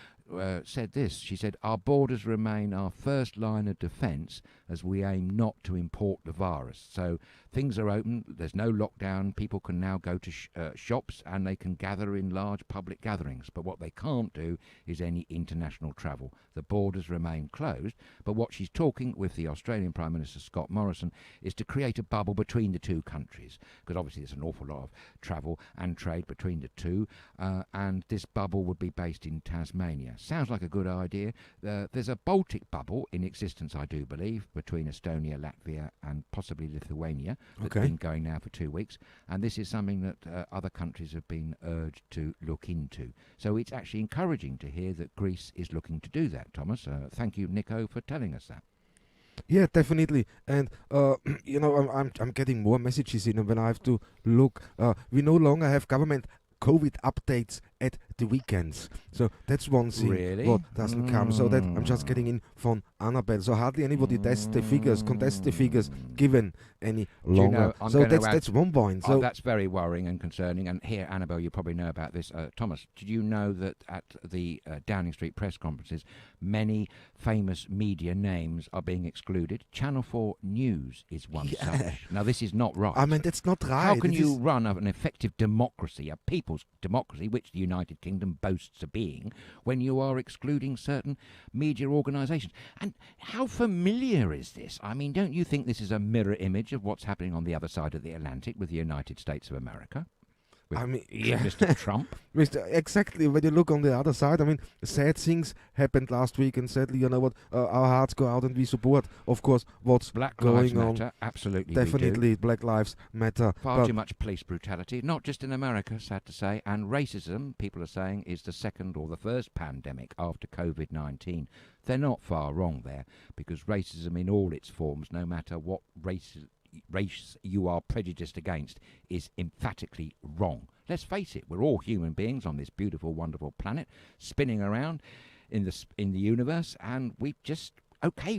said this. She said, "Our borders remain our first line of defence as we aim not to import the virus." So things are open. There's no lockdown. People can now go to shops and they can gather in large public gatherings. But what they can't do is any international travel. The borders remain closed. But what she's talking with the Australian Prime Minister, Scott Morrison, is to create a bubble between the two countries. Because obviously there's an awful lot of travel and trade between the two. And this bubble would be based in Tasmania. Sounds like a good idea. There's a Baltic bubble in existence, I do believe, between Estonia, Latvia and possibly Lithuania, that's been going now for 2 weeks. And this is something that other countries have been urged to look into. So it's actually encouraging to hear that Greece is looking to do that, Thomas. Thank you, Nico, for telling us that. Yeah, definitely. And you know, I'm getting more messages in, and when I have to look, we no longer have government COVID updates at the weekends. So that's one thing Really? what doesn't come. So that I'm just getting in from Annabelle. So hardly anybody contests the figures given any longer. So that's one point. So that's very worrying and concerning. And here, Annabelle, you probably know about this. Thomas, did you know that at the Downing Street press conferences, many famous media names are being excluded? Channel 4 News is one such. Now, this is not right. I mean, that's not right. How can you run an effective democracy, a people's democracy, which the United Kingdom boasts of being, when you are excluding certain media organisations? And how familiar is this? I mean, don't you think this is a mirror image of what's happening on the other side of the Atlantic with the United States of America? With I mean, yeah. Mr. Trump. Exactly. When you look on the other side, I mean, sad things happened last week, and sadly, you know what? Our hearts go out, and we support, of course, what's Black going Lives on. Matter, absolutely. Definitely, Black Lives Matter. Far too much police brutality, not just in America, sad to say, and racism, people are saying, is the second or the first pandemic after COVID-19. They're not far wrong there, because racism in all its forms, no matter what race you are prejudiced against, is emphatically wrong. Let's face it, we're all human beings on this beautiful, wonderful planet, spinning around in the universe, and we just... Okay,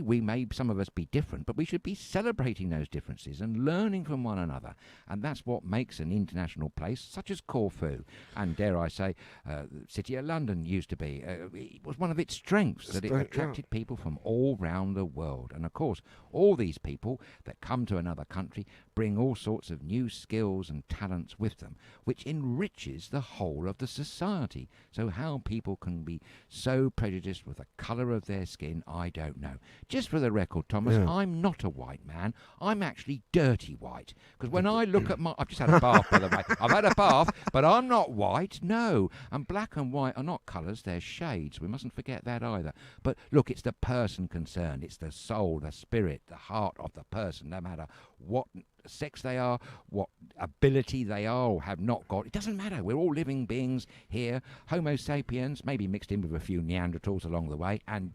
some of us be different, but we should be celebrating those differences and learning from one another. And that's what makes an international place such as Corfu, and dare I say, the City of London used to be. It was one of its strengths, that it attracted people from all round the world. And of course, all these people that come to another country bring all sorts of new skills and talents with them, which enriches the whole of the society. So how people can be so prejudiced with the colour of their skin, I don't know. Just for the record, Thomas, I'm not a white man. I'm actually dirty white. Because when I look at I've just had a bath, by the way. I've had a bath, but I'm not white, no. And black and white are not colours, they're shades. We mustn't forget that either. But look, it's the person concerned. It's the soul, the spirit, the heart of the person, no matter what sex they are, what ability they are or have not got. It doesn't matter. We're all living beings here. Homo sapiens, maybe mixed in with a few Neanderthals along the way, and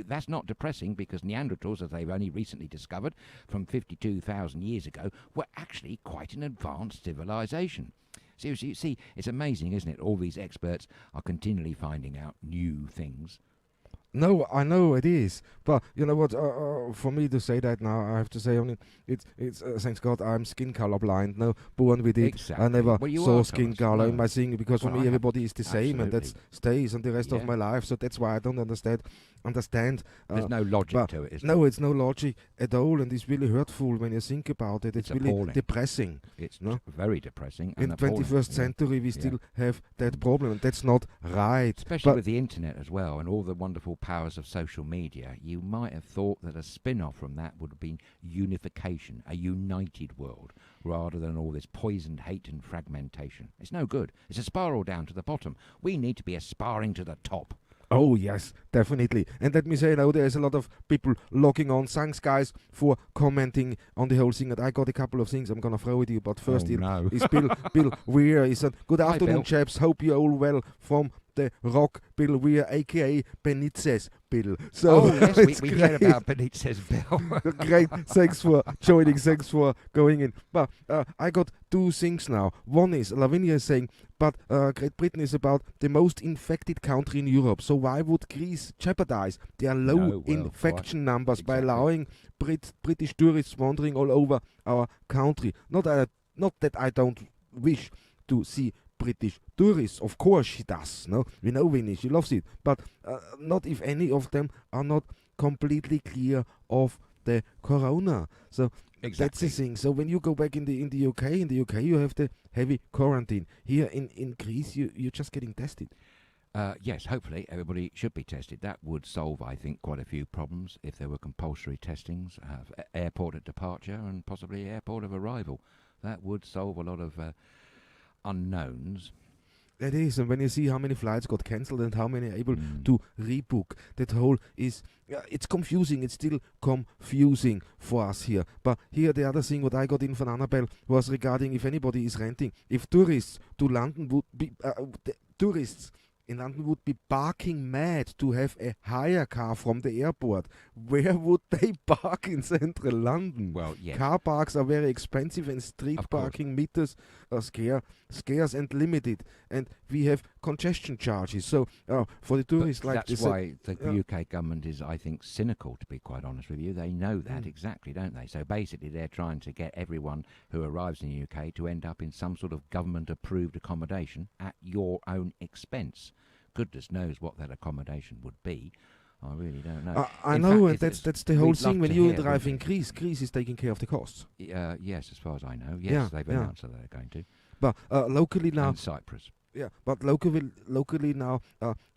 that's not depressing, because Neanderthals, as they've only recently discovered from 52,000 years ago, were actually quite an advanced civilization. So you see, it's amazing, isn't it? All these experts are continually finding out new things. No, I know it is, but you know what? For me to say that now, I have to say only it's thanks God I'm skin color blind. No, born with it. Exactly. I never saw skin color in my thing, because for me everybody is the same, and that stays on the rest of my life. So that's why I don't understand. There's no logic to it. No, it's no logic at all, and it's really hurtful when you think about it. It's really appalling. Depressing. It's very depressing. In the 21st century, we still have that problem, and that's not right. Especially with the internet as well, and all the wonderful powers of social media. You might have thought that a spin-off from that would have been unification, a united world, rather than all this poisoned hate and fragmentation. It's no good. It's a spiral down to the bottom. We need to be aspiring to the top. Oh, yes, definitely. And let me say now, there's a lot of people logging on. Thanks, guys, for commenting on the whole thing. And I got a couple of things I'm going to throw at you. But first, is Bill Weir. He said, good afternoon, Bill. chaps. Hope you're all well from the rock Bill Weir, a.k.a. Benitez Bill. So yes, we hear about Benitez Bill. Great. Thanks for joining. Thanks for going in. But I got two things now. One is, Lavinia is saying, but Great Britain is about the most infected country in Europe. So why would Greece jeopardize their low infection numbers by allowing British tourists wandering all over our country? Not that I don't wish to see British tourists. Of course she does. No, we know Winnie, she loves it. But not if any of them are not completely clear of the corona. So that's the thing. So when you go back in the UK, you have the heavy quarantine. Here in Greece, you're just getting tested. Yes, hopefully everybody should be tested. That would solve, I think, quite a few problems if there were compulsory testings, airport at departure and possibly airport of arrival. That would solve a lot of unknowns. That is, and when you see how many flights got cancelled and how many are able to rebook, that whole is, it's confusing. It's still confusing for us here. But here the other thing what I got in from Annabelle was regarding if anybody is renting, if tourists to London would be, tourists in London would be barking mad to have a hire car from the airport. Where would they park in central London? Well, yes. Car parks are very expensive and street parking meters are scarce and limited. And we have congestion charges. So for the tourists like this... That's why the UK government is, I think, cynical, to be quite honest with you. They know that exactly, don't they? So basically they're trying to get everyone who arrives in the UK to end up in some sort of government-approved accommodation at your own expense. Goodness knows what that accommodation would be. I really don't know. I know, and that's the whole thing. When you drive in Greece is taking care of the costs. Yes, as far as I know. Yes, they've announced that they're going to. But locally now... And Cyprus. Yeah, but locally now,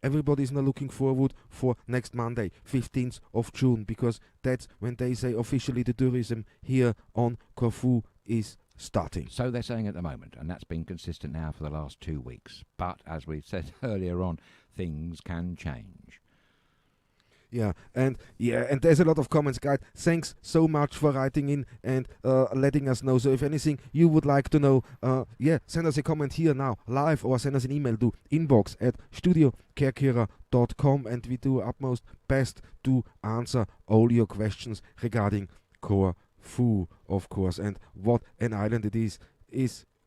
everybody's now looking forward for next Monday, 15th of June, because that's when they say officially the tourism here on Corfu is starting. So they're saying at the moment, and that's been consistent now for the last 2 weeks. But as we said earlier on, things can change. And there's a lot of comments, guys. Thanks so much for writing in and letting us know. So if anything you would like to know, send us a comment here now, live, or send us an email to inbox@StudioKerkyra.com, and we do our utmost best to answer all your questions regarding Corfu, of course. And what an island it is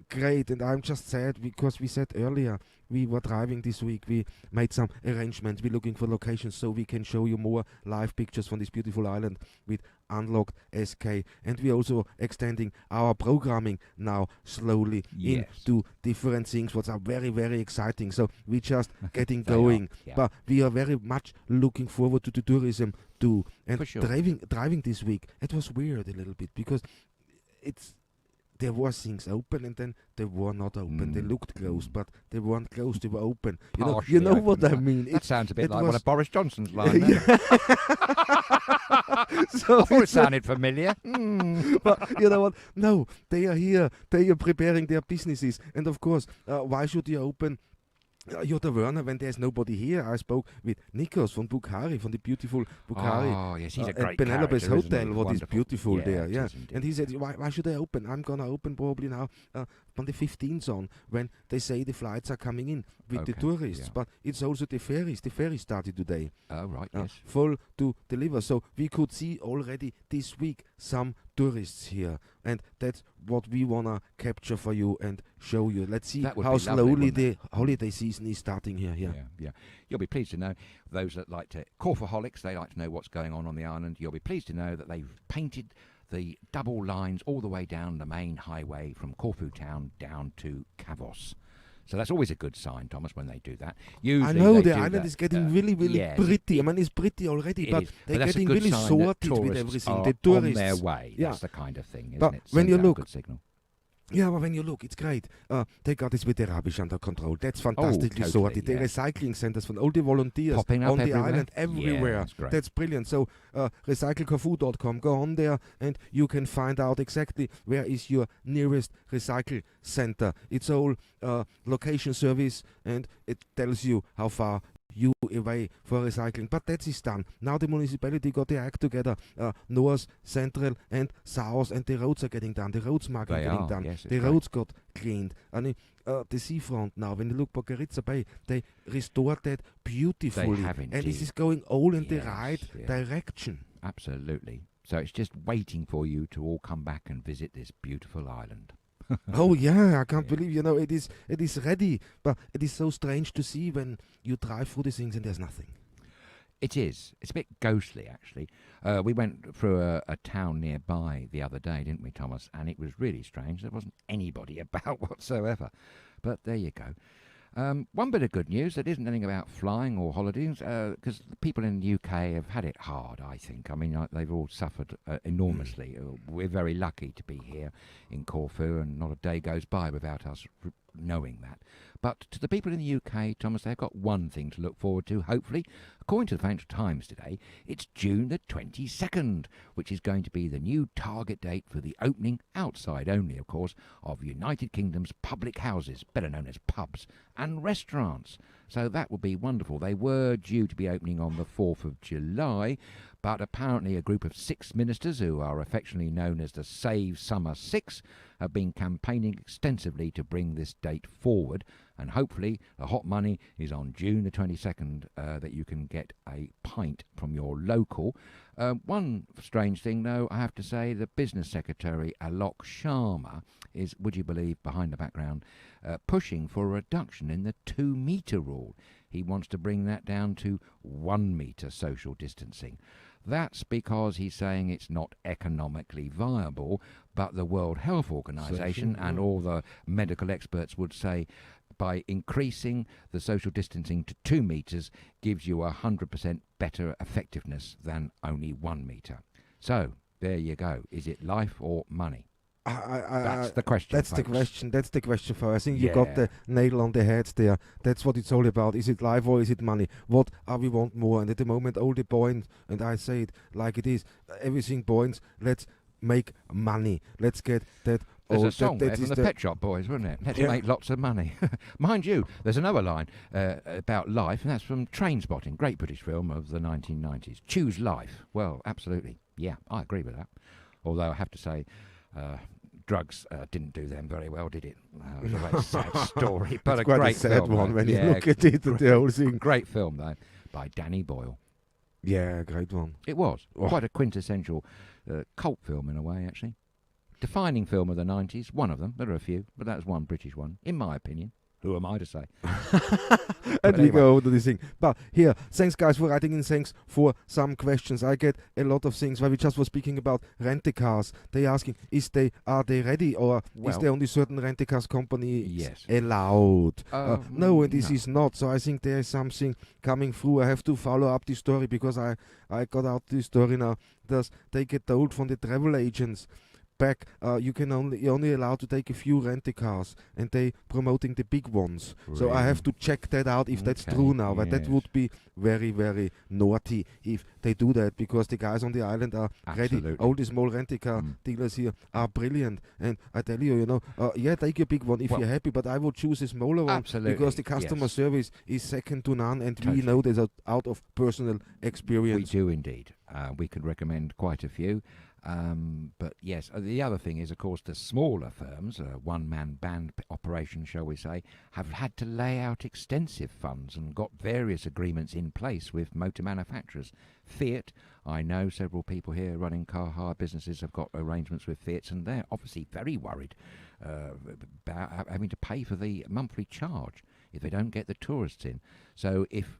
great. And I'm just sad because we said earlier we were driving this week. We made some arrangements. We're looking for locations so we can show you more live pictures from this beautiful island with unlocked SK. And we're also extending our programming now slowly into different things, what are very, very exciting. So we're just getting going. But we are very much looking forward to the tourism too. And driving this week, it was weird a little bit because there were things open and then they were not open. They looked closed, but they weren't closed. They were open. You know what I mean? That sounds a bit like one of Boris Johnson's lines. So I thought it sounded familiar. But you know what? No, they are here. They are preparing their businesses. And of course, why should you open Jutta Werner when there's nobody here? I spoke with Nikos from Bukhari, from the beautiful Bukhari. Oh, yes, he's a great Penelope's character, Hotel, what is beautiful there. Yeah. Indeed. And he said, why should I open? I'm going to open probably now on the 15th on, when they say the flights are coming in with the tourists. But it's also the ferries. The ferry started today. Oh, right, yes. Full to deliver. So we could see already this week some tourists here. And that's what we want to capture for you and show you. Let's see how slowly the holiday season is starting here. Yeah. You'll be pleased to know, those that like to, Corfuholics, they like to know what's going on the island. You'll be pleased to know that they've painted the double lines all the way down the main highway from Corfu town down to Kavos. So that's always a good sign, Thomas, when they do that. Usually I know the island is getting really, really pretty. I mean, it's pretty already, but they're getting really sorted with everything. The tourists on their way. That's the kind of thing, isn't it? When you look, good signal. Yeah, but when you look, it's great. They got this with the rubbish under control. That's fantastically sorted. The recycling centers from all the volunteers popping up on the everywhere. island, everywhere. That's brilliant. So recyclecorfu.com, go on there and you can find out exactly where is your nearest recycle center. It's all location service, and it tells you how far you away for recycling. But that is done. Now the municipality got their act together. North, Central and South, and the roads are getting done. The roads mark are getting done. Yes, the roads got cleaned. And the seafront now, when you look Bogaritsa Bay, they restored that beautifully. And this is going all in the right direction. Absolutely. So it's just waiting for you to all come back and visit this beautiful island. Oh yeah, I can't believe, it is ready, but it is so strange to see when you drive through these things and there's nothing. It is. It's a bit ghostly, actually. We went through a town nearby the other day, didn't we, Thomas? And it was really strange. There wasn't anybody about whatsoever. But there you go. One bit of good news that isn't anything about flying or holidays, because the people in the UK have had it hard, I think. I mean, they've all suffered enormously. We're very lucky to be here in Corfu, and not a day goes by without us knowing that. But to the people in the UK, Thomas, they've got one thing to look forward to, hopefully. According to the Financial Times today, it's June the 22nd, which is going to be the new target date for the opening, outside only, of course, of United Kingdom's public houses, better known as pubs, and restaurants. So that will be wonderful. They were due to be opening on the 4th of July, but apparently a group of 6 ministers, who are affectionately known as the Save Summer 6, have been campaigning extensively to bring this date forward, and hopefully the hot money is on June the 22nd, that you can get a pint from your local. One strange thing, though, I have to say, the business secretary, Alok Sharma, is, would you believe, behind the background, pushing for a reduction in the 2-metre rule. He wants to bring that down to 1 metre social distancing. That's because he's saying it's not economically viable, but the World Health Organization and all the medical experts would say by increasing the social distancing to 2 metres gives you 100% better effectiveness than only 1 metre. So, there you go. Is it life or money? That's the question. That's folks. That's the question for. I think you got the nail on the head there. That's what it's all about. Is it life or is it money? What are we want more? And at the moment, all the points, and I say it like it is, everything points. Let's make money. Let's get that There's Oh, a song there that from is the Pet Shop Boys, wasn't it? Let's make lots of money. Mind you, there's another line about life, and that's from Trainspotting, great British film of the 1990s. Choose life. Well, absolutely. Yeah, I agree with that. Although I have to say, drugs didn't do them very well, did it? It was a very sad story, but it's a quite great a sad film. one when you Yeah, look at it, the whole thing. Great film, though, by Danny Boyle. Yeah, great one. It was. Oh. Quite a quintessential cult film in a way, actually. Defining film of the 90s, one of them. There are a few, but that's one British one, in my opinion. Who am I to say? And we anyway. go to this thing. But here, thanks guys for writing in, thanks for some questions. I get a lot of things. While we just were speaking about rent-a-cars, they asking, are they ready, or is there only certain rent-a-cars company allowed? No, and this is not. So I think there is something coming through. I have to follow up this story because I got out this story now. They get told from the travel agents back, you're only allowed to take a few rent-a-cars, and they promoting the big ones. Really? So I have to check that out if that's true now. But that would be very, very naughty if they do that, because the guys on the island are ready. All the small rent-a-car dealers here are brilliant, and I tell you, take a big one if you're happy, but I would choose a smaller one because the customer service is second to none, and we know that out of personal experience. We do indeed. We could recommend quite a few. But yes, the other thing is, of course, the smaller firms, one-man band operations, shall we say, have had to lay out extensive funds and got various agreements in place with motor manufacturers. Fiat, I know several people here running car hire businesses have got arrangements with Fiat, and they're obviously very worried about having to pay for the monthly charge if they don't get the tourists in. So if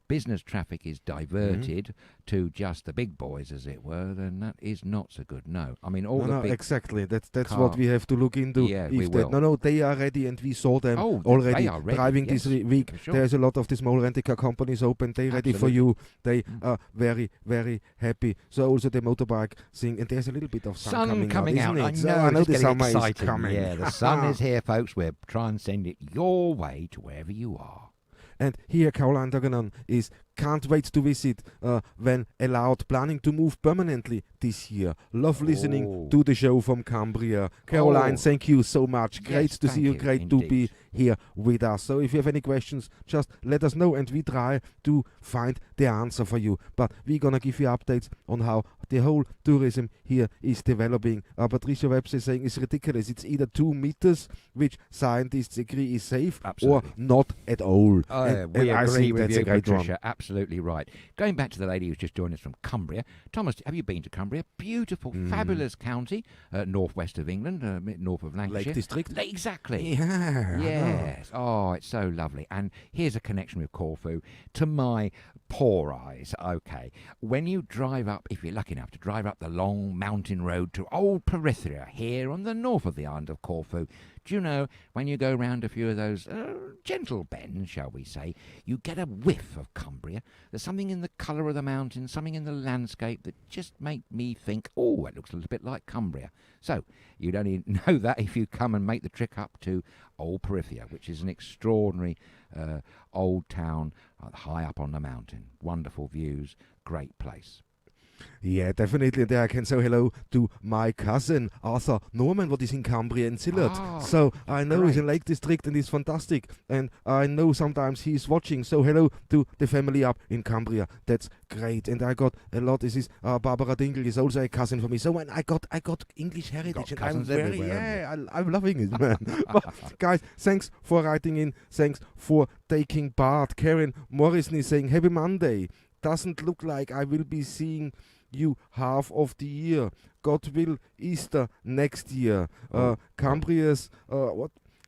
business traffic is diverted to just the big boys, as it were, then that is not so good. No, I mean big exactly. That's what we have to look into. Yeah, we will. No, they are ready, and we saw them already they are ready, driving this week. Sure. There's a lot of the small rent-a-car companies open. They're ready for you. They are very, very happy. So also the motorbike thing, and there's a little bit of sun coming out. I know the summer exciting. is coming. Yeah, the sun is here, folks. We'll try and send it your way to wherever you are. And here Caroline Dagenon is can't wait to visit when allowed, planning to move permanently this year. Love listening to the show from Cambria. Caroline, thank you so much. Great to see you. Great to be here with us. So if you have any questions, just let us know, and we try to find the answer for you. But we're going to give you updates on how the whole tourism here is developing. Patricia Webster is saying it's ridiculous. It's either 2 meters, which scientists agree is safe, or not at all. We agree with you, great Patricia. one. Absolutely right. Going back to the lady who's just joined us from Cumbria. Thomas, have you been to Cumbria? Beautiful, fabulous county, northwest of England, north of Lancashire. Lake District. Exactly. Yeah. Yes. Oh, it's so lovely. And here's a connection with Corfu. To my poor eyes, okay, when you drive up, if you're lucky enough to drive up the long mountain road to Old Perithria here on the north of the island of Corfu, do you know, when you go round a few of those gentle bends, shall we say, you get a whiff of Cumbria. There's something in the colour of the mountains, something in the landscape that just make me think, oh, it looks a little bit like Cumbria. So you'd only know that if you come and make the trek up to Old Perithria, which is an extraordinary old town high up on the mountain. Wonderful views, great place. Yeah, definitely. There I can say hello to my cousin Arthur Norman, what is in Cumbria and Sillard. So I know he's in Lake District and he's fantastic. And I know sometimes he's watching. So hello to the family up in Cumbria. That's great. And I got a lot. This is Barbara Dingle is also a cousin for me. So when I got English heritage, and I'm very I'm loving it, man. But guys, thanks for writing in. Thanks for taking part. Karen Morrison is saying happy Monday. Doesn't look like I will be seeing you half of the year. God will, Easter next year. Cambria's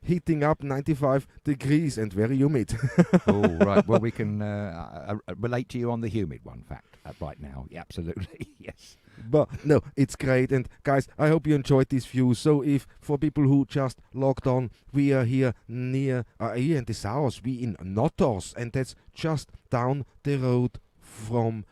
heating up 95 degrees and very humid. Right. Well, we can relate to you on the humid one fact right now. Yeah, absolutely. Yes. But no, it's great. And guys, I hope you enjoyed this view. So if for people who just logged on, we are here near here in the south, we in Notos, and that's just down the road from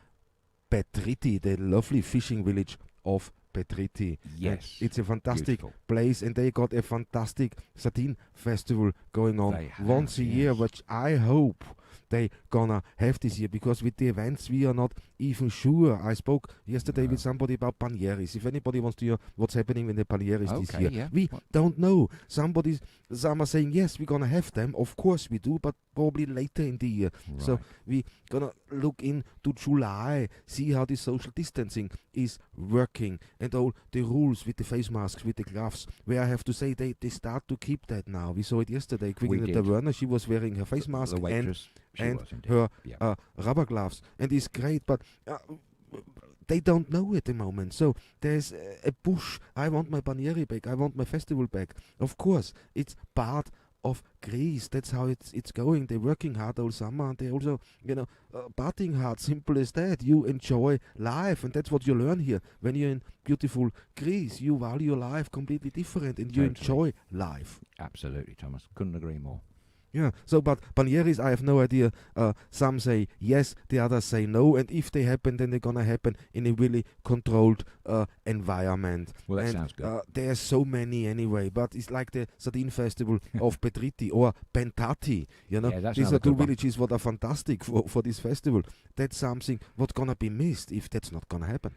Petriti, the lovely fishing village of Petriti. Yes. And it's a fantastic place, and they got a fantastic sardine festival going on once a year, which I hope they gonna have this year, because with the events we are not even sure. I spoke yesterday with somebody about Panieris. If anybody wants to hear what's happening with the Panieris this year, we don't know. Some are saying yes, we're gonna have them. Of course we do, but probably later in the year. Right. So we gonna look into July, see how the social distancing is working, and all the rules with the face masks, with the gloves, where I have to say they start to keep that now. We saw it yesterday quickly at the Taverna. She was wearing her face mask and her rubber gloves, and it's great, but they don't know at the moment. So there's a push. I want my Panieri back. I want my festival back. Of course, it's part of Greece. That's how it's going. They're working hard all summer, and they also, partying hard. Simple as that. You enjoy life, and that's what you learn here. When you're in beautiful Greece, you value life completely different, and you enjoy life. Absolutely, Thomas. Couldn't agree more. Yeah, so but Panieris, I have no idea. Some say yes, the others say no, and if they happen, then they're gonna happen in a really controlled environment. Well, that sounds good. There's so many anyway, but it's like the Sardine Festival of Petriti or Pentati. These are two villages what are fantastic for this festival. That's something what's gonna be missed if that's not gonna happen.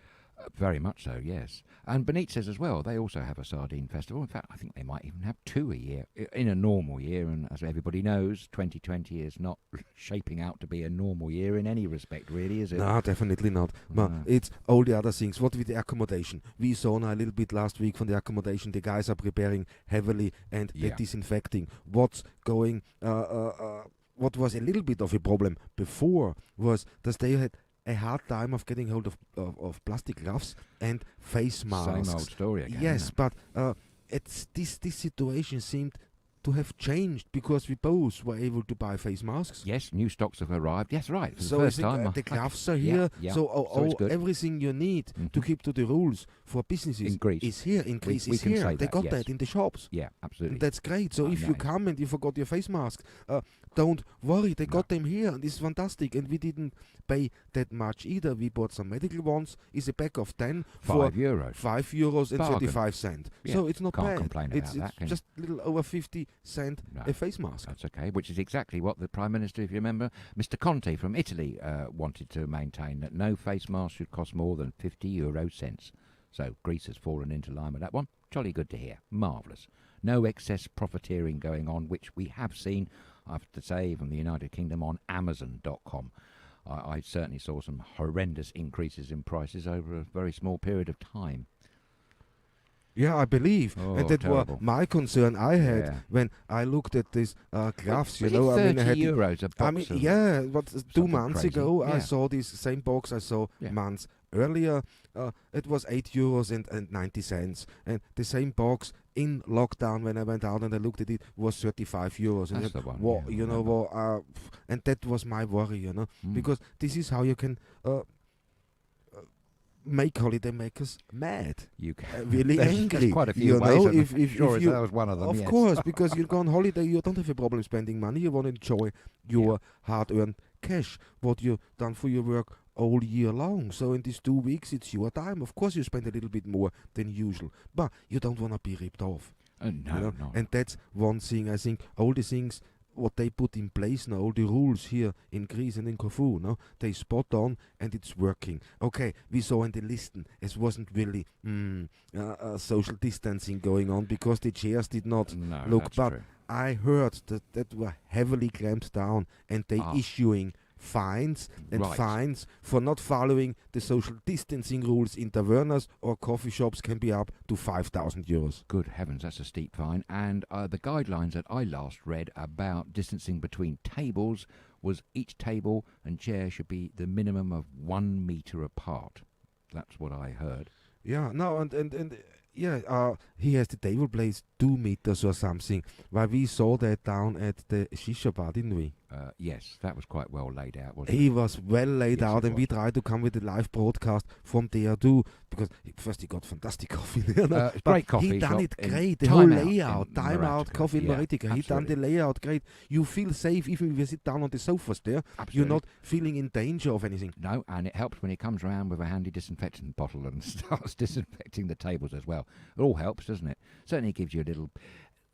Very much so, yes. And Benitez as well, they also have a sardine festival. In fact, I think they might even have 2 a year in a normal year. And as everybody knows, 2020 is not shaping out to be a normal year in any respect, really, is it? No, definitely not. But it's all the other things. What with the accommodation? We saw now a little bit last week from the accommodation. The guys are preparing heavily and they're disinfecting. What's going... what was a little bit of a problem before was that they had a hard time of getting hold of plastic gloves and face masks. Same old story again. Yes, but this situation seemed to have changed because we both were able to buy face masks. Yes, new stocks have arrived. Yes, right. For so the first time, the gloves are here. So everything you need to keep to the rules for businesses in Greece is here. In Greece is here. They got that in the shops. Yeah, absolutely. And that's great. So if you come and you forgot your face mask, don't worry. They got them here. And this is fantastic. And we didn't pay that much either. We bought some medical ones. It's a pack of 10 for €5. €5 and 35 cents. Yeah. So it's not Can't bad. complain about that, It's just a little over 50 cents a face mask. That's okay, which is exactly what the Prime Minister, if you remember, Mr. Conte from Italy, wanted to maintain, that no face mask should cost more than 50 €. So Greece has fallen into line with that one. Jolly good to hear. Marvellous. No excess profiteering going on, which we have seen, I have to say, from the United Kingdom on Amazon.com. I certainly saw some horrendous increases in prices over a very small period of time. Yeah, I believe. And that terrible. was my concern I had when I looked at these gloves. Was it 30 euros a box? But 2 months crazy. ago I saw this same box I saw months earlier. It was €8.90, and the same box in lockdown when I went out and I looked at it was €35. That's the one. And that was my worry, because this is how you can make holidaymakers mad. You can. Really angry. There's quite a few ways. If that was one of them. Of course, because you go on holiday, you don't have a problem spending money. You want to enjoy your hard-earned cash, what you've done for your work all year long. So in these 2 weeks, it's your time. Of course, you spend a little bit more than usual, but you don't want to be ripped off. No. And that's one thing. I think all the things what they put in place now, all the rules here in Greece and in Corfu, they spot on and it's working. Okay, we saw in the listen, it wasn't really social distancing going on because the chairs did not look. But true. I heard that were heavily clamped down and they issuing fines for not following the social distancing rules in tavernas or coffee shops can be up to €5,000. Good heavens, that's a steep fine. And the guidelines that I last read about distancing between tables was each table and chair should be the minimum of 1 metre apart. That's what I heard. Yeah, no, and he has the table place 2 meters or something. While we saw that down at the shisha bar, didn't we? Yes, that was quite well laid out, wasn't it? He was well laid out, and we tried to come with a live broadcast from there too, because first he got fantastic coffee there. Great coffee. He done it great. The Time whole out layout, time out coffee in Maritica. He done the layout great. You feel safe even if you sit down on the sofas there. Absolutely. You're not feeling in danger of anything. No, and it helps when he comes around with a handy disinfectant bottle and starts disinfecting the tables as well. It all helps, doesn't it? Certainly gives you a little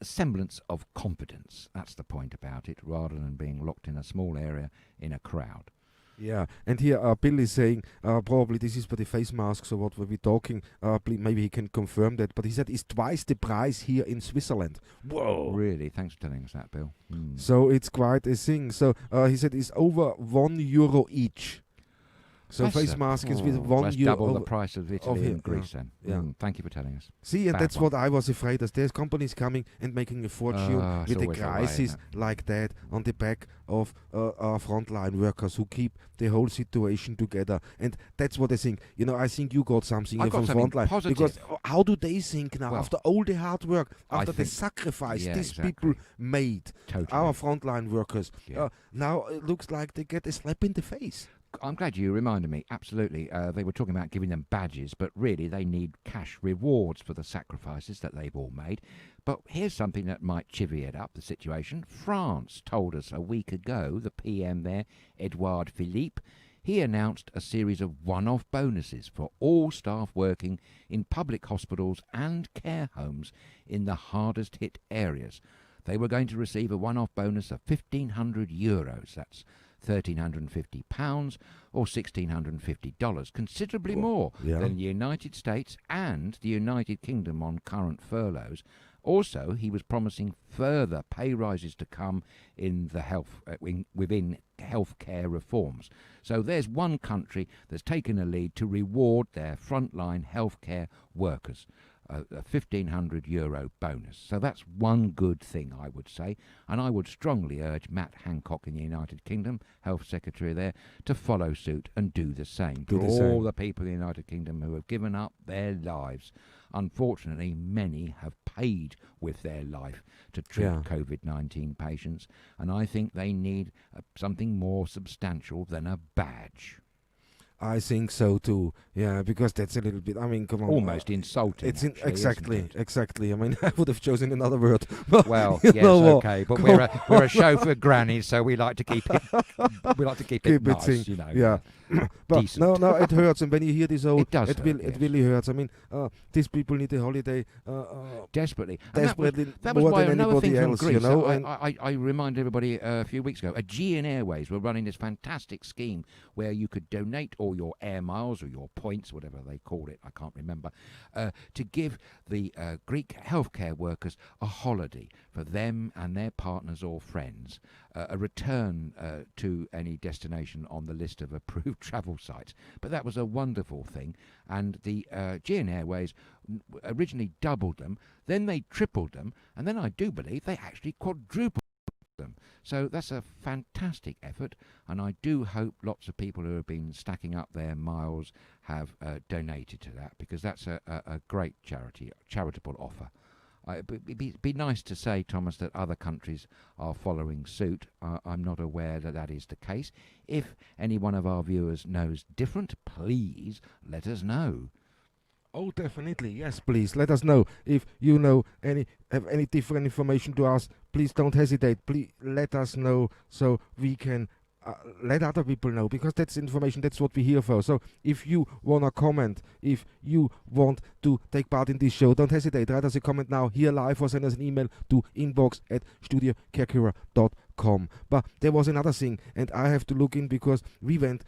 semblance of confidence. That's the point about it, rather than being locked in a small area in a crowd. Yeah, and here Bill is saying probably this is for the face masks or what were we talking. Maybe he can confirm that. But he said it's twice the price here in Switzerland. Whoa! Really? Thanks for telling us that, Bill. So it's quite a thing. So he said it's over €1 each. So That's face mask is with €1. That's double the price of Italy and Greece then. Yeah. Thank you for telling us. See, and Bad that's one. what I was afraid of. There's companies coming and making a fortune It's with a always the way, crisis isn't like that on the back of our frontline workers who keep the whole situation together. And that's what I think. I think you got something here from frontline. Positive. Because how do they think now, Well, after all the hard work, after the think- sacrifice these exactly. people made, Totally. our frontline workers, Yeah. now it looks like they get a slap in the face. I'm glad you reminded me. Absolutely. They were talking about giving them badges, but really they need cash rewards for the sacrifices that they've all made. But here's something that might chivvy it up, the situation. France told us a week ago, the PM there, Edouard Philippe, he announced a series of one-off bonuses for all staff working in public hospitals and care homes in the hardest hit areas. They were going to receive a one-off bonus of €1,500. That's £1,350 or $1,650, considerably more than the United States and the United Kingdom on current furloughs. Also, he was promising further pay rises to come in the within healthcare reforms. So there's one country that's taken a lead to reward their frontline healthcare workers. A €1,500 bonus. So that's one good thing, I would say. And I would strongly urge Matt Hancock in the United Kingdom, Health Secretary there, to follow suit and do the same. For all the people in the United Kingdom who have given up their lives. Unfortunately, many have paid with their life to treat COVID-19 patients. And I think they need something more substantial than a badge. I think so too. Yeah, because that's a little bit. I mean, come on. Almost insulting. It's actually, exactly. I mean, I would have chosen another word. Well, yes, okay, but we're a show for grannies, so we like to keep it. We like to keep it nice, Yeah. But decent. no, it hurts, and when you hear this it does. It really hurts. I mean, these people need a holiday desperately. That was more why than another thing anybody else, from Greece, you know. I reminded everybody a few weeks ago. Aegean Airways were running this fantastic scheme where you could donate all your air miles or your points, whatever they called it, I can't remember, to give the Greek healthcare workers a holiday for them and their partners or friends, a return to any destination on the list of approved travel sites. But that was a wonderful thing, and the Aegean Airways originally doubled them, then they tripled them, and then I do believe they actually quadrupled them. So that's a fantastic effort, and I do hope lots of people who have been stacking up their miles have donated to that, because that's a great charitable offer. It'd be nice to say, Thomas, that other countries are following suit. I'm not aware that that is the case. If any one of our viewers knows different, please let us know. Oh, definitely. Yes, please. Let us know. If you know have any different information to us, please don't hesitate. Please let us know so we can let other people know, because that's information, that's what we're here for. So if you want to comment, if you want to take part in this show, don't hesitate. Write us a comment now here live or send us an email to inbox@StudioKerkyra.com. But there was another thing, and I have to look in because we went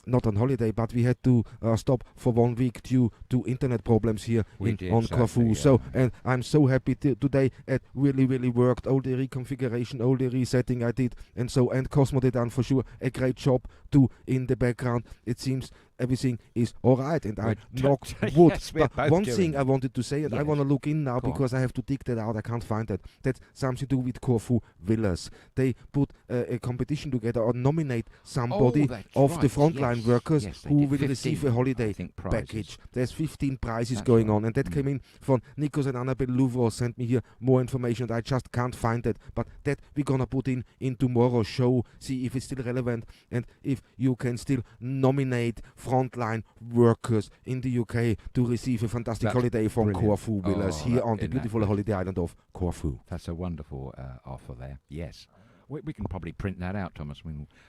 not on holiday, but we had to stop for 1 week due to internet problems here on Corfu. So, and I'm so happy today. It really worked. All the reconfiguration, all the resetting I did, and Cosmo did done for sure a great job too in the background. It seems everything is all right, and I knocked wood. Yes, but one thing I wanted to say, and I Yes. want to look in now Go because I have to dig that out. I can't find that. That's something to do with Corfu Villas. They put a competition together or nominate somebody of the frontline workers who will receive a holiday package. There's 15 prizes going on, and that came in from Nikos and Annabelle Louvre. Sent me here more information, and I just can't find that. But that we're gonna put in tomorrow's show. See if it's still relevant, and if you can still nominate frontline workers in the UK to receive a fantastic holiday from Corfu Villas here on the beautiful holiday island of Corfu. That's a wonderful offer there. Yes. We can probably print that out, Thomas.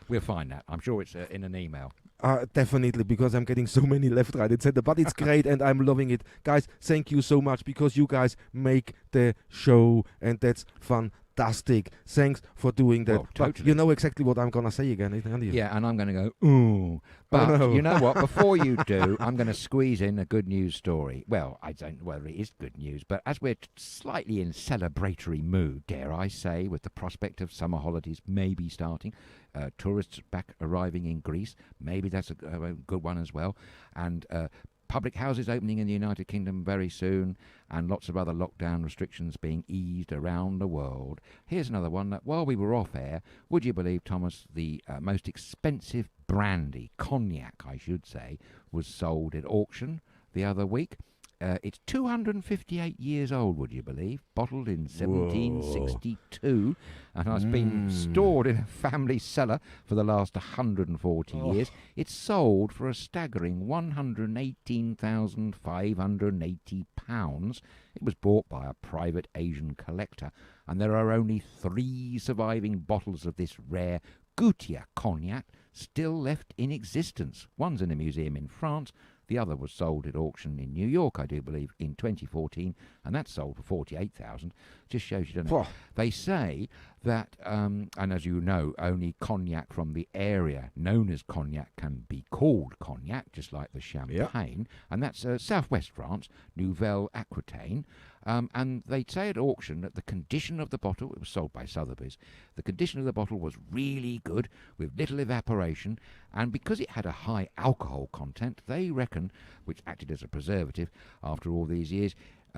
We'll find that. I'm sure it's in an email. Definitely, because I'm getting so many left, right, etc. But it's great, and I'm loving it. Guys, thank you so much, because you guys make the show, and that's fantastic. Thanks for doing that. Well, totally. But you know exactly what I'm going to say again, don't you? Yeah, and I'm going to go, ooh. But you know what? Before you do, I'm going to squeeze in a good news story. Well, I don't know whether it is good news, but as we're slightly in celebratory mood, dare I say, with the prospect of summer holidays maybe starting, tourists back arriving in Greece, maybe that's a good one as well, and public houses opening in the United Kingdom very soon, and lots of other lockdown restrictions being eased around the world. Here's another one that, while we were off air, would you believe, Thomas, the most expensive brandy, cognac I should say, was sold at auction the other week. It's 258 years old, would you believe, bottled in 1762, and has been stored in a family cellar for the last 140 years. It's sold for a staggering £118,580. It was bought by a private Asian collector, and there are only 3 surviving bottles of this rare Goutier cognac still left in existence. One's in a museum in France. The other was sold at auction in New York, I do believe, in 2014, and that sold for $48,000. Just shows you, don't know. They say that, and as you know, only cognac from the area known as cognac can be called cognac, just like the champagne, and that's southwest France, Nouvelle Aquitaine. And they say at auction that the condition of the bottle, it was sold by Sotheby's, the condition of the bottle was really good, with little evaporation, and because it had a high alcohol content, they reckon, which acted as a preservative after all these years,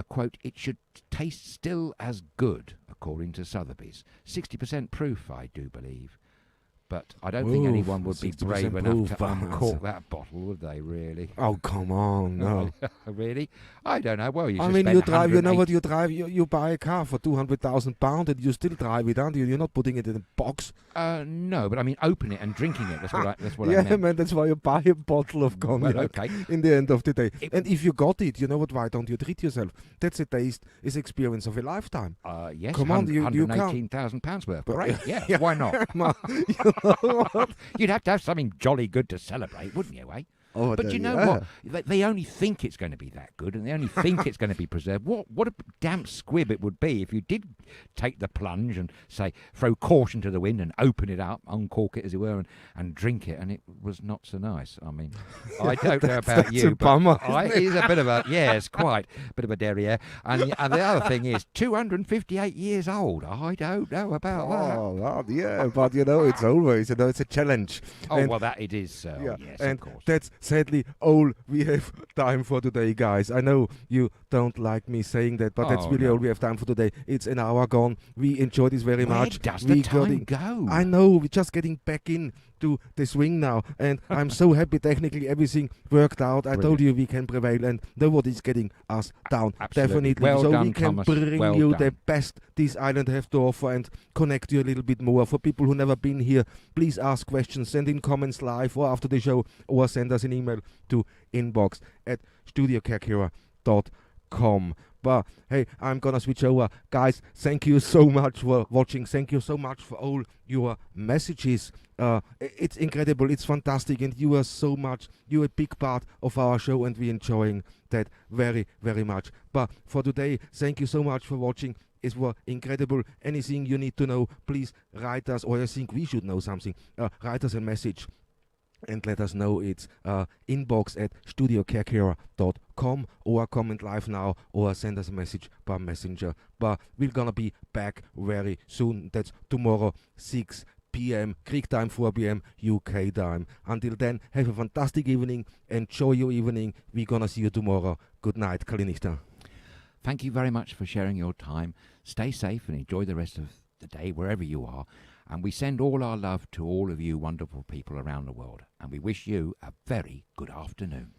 quote, it should taste still as good, according to Sotheby's. 60% proof, I do believe. But I don't think anyone would be brave enough to uncork that bottle, would they, really? Oh, come on, no. Really? I don't know. Well, you drive, you know what you drive? You buy a car for £200,000 and you still drive it, aren't you? You're not putting it in a box. No, but I mean, open it and drinking it. That's what I yeah, meant. man, that's why you buy a bottle of cognac in the end of the day. And if you got it, you know what, why don't you treat yourself? That's a taste, is experience of a lifetime. Yes, come on, £118,000 worth. Great, yeah, why not? You'd have to have something jolly good to celebrate, wouldn't you, eh? Oh, but you know what? They only think it's going to be that good, and they only think it's going to be preserved. What a damp squib it would be if you did take the plunge and, say, throw caution to the wind and open it up, uncork it, as it were, and drink it, and it was not so nice. I mean, I don't know about you, but it's a bit of a, yes, quite, a bit of a derriere. And the other thing is, 258 years old. I don't know about that. Oh, yeah, but, it's always, it's a challenge. Well, that it is, yes, and of course. That's sadly all we have time for today, guys. I know you don't like me saying that, but that's really all we have time for today. It's an hour gone. We enjoyed this very much. Where does the time go? I know, we're just getting back in to the swing now, and I'm so happy technically everything worked out. I told you we can prevail, and nobody's getting us down. Absolutely. Definitely. Well so done, we can Thomas. bring you the best this island have to offer and connect you a little bit more. For people who never been here, please ask questions, send in comments live or after the show, or send us an email to inbox@StudioKerkyra.com. But hey, I'm gonna switch over. Guys, thank you so much for watching. Thank you so much for all your messages. It's incredible, it's fantastic, and you're a big part of our show, and we're enjoying that very, very much. But for today, thank you so much for watching. It was incredible. Anything you need to know, please write us, or I think we should know something. Write us a message and let us know. It's inbox@StudioKerkyra.com, or comment live now, or send us a message by messenger. But we're gonna be back very soon. That's tomorrow, 6 p.m. Greek time, 4 p.m. UK time. Until then, have a fantastic evening. Enjoy your evening. We're gonna see you tomorrow. Good night. Kalinichta. Thank you very much for sharing your time. Stay safe and enjoy the rest of the day wherever you are. And we send all our love to all of you wonderful people around the world. And we wish you a very good afternoon.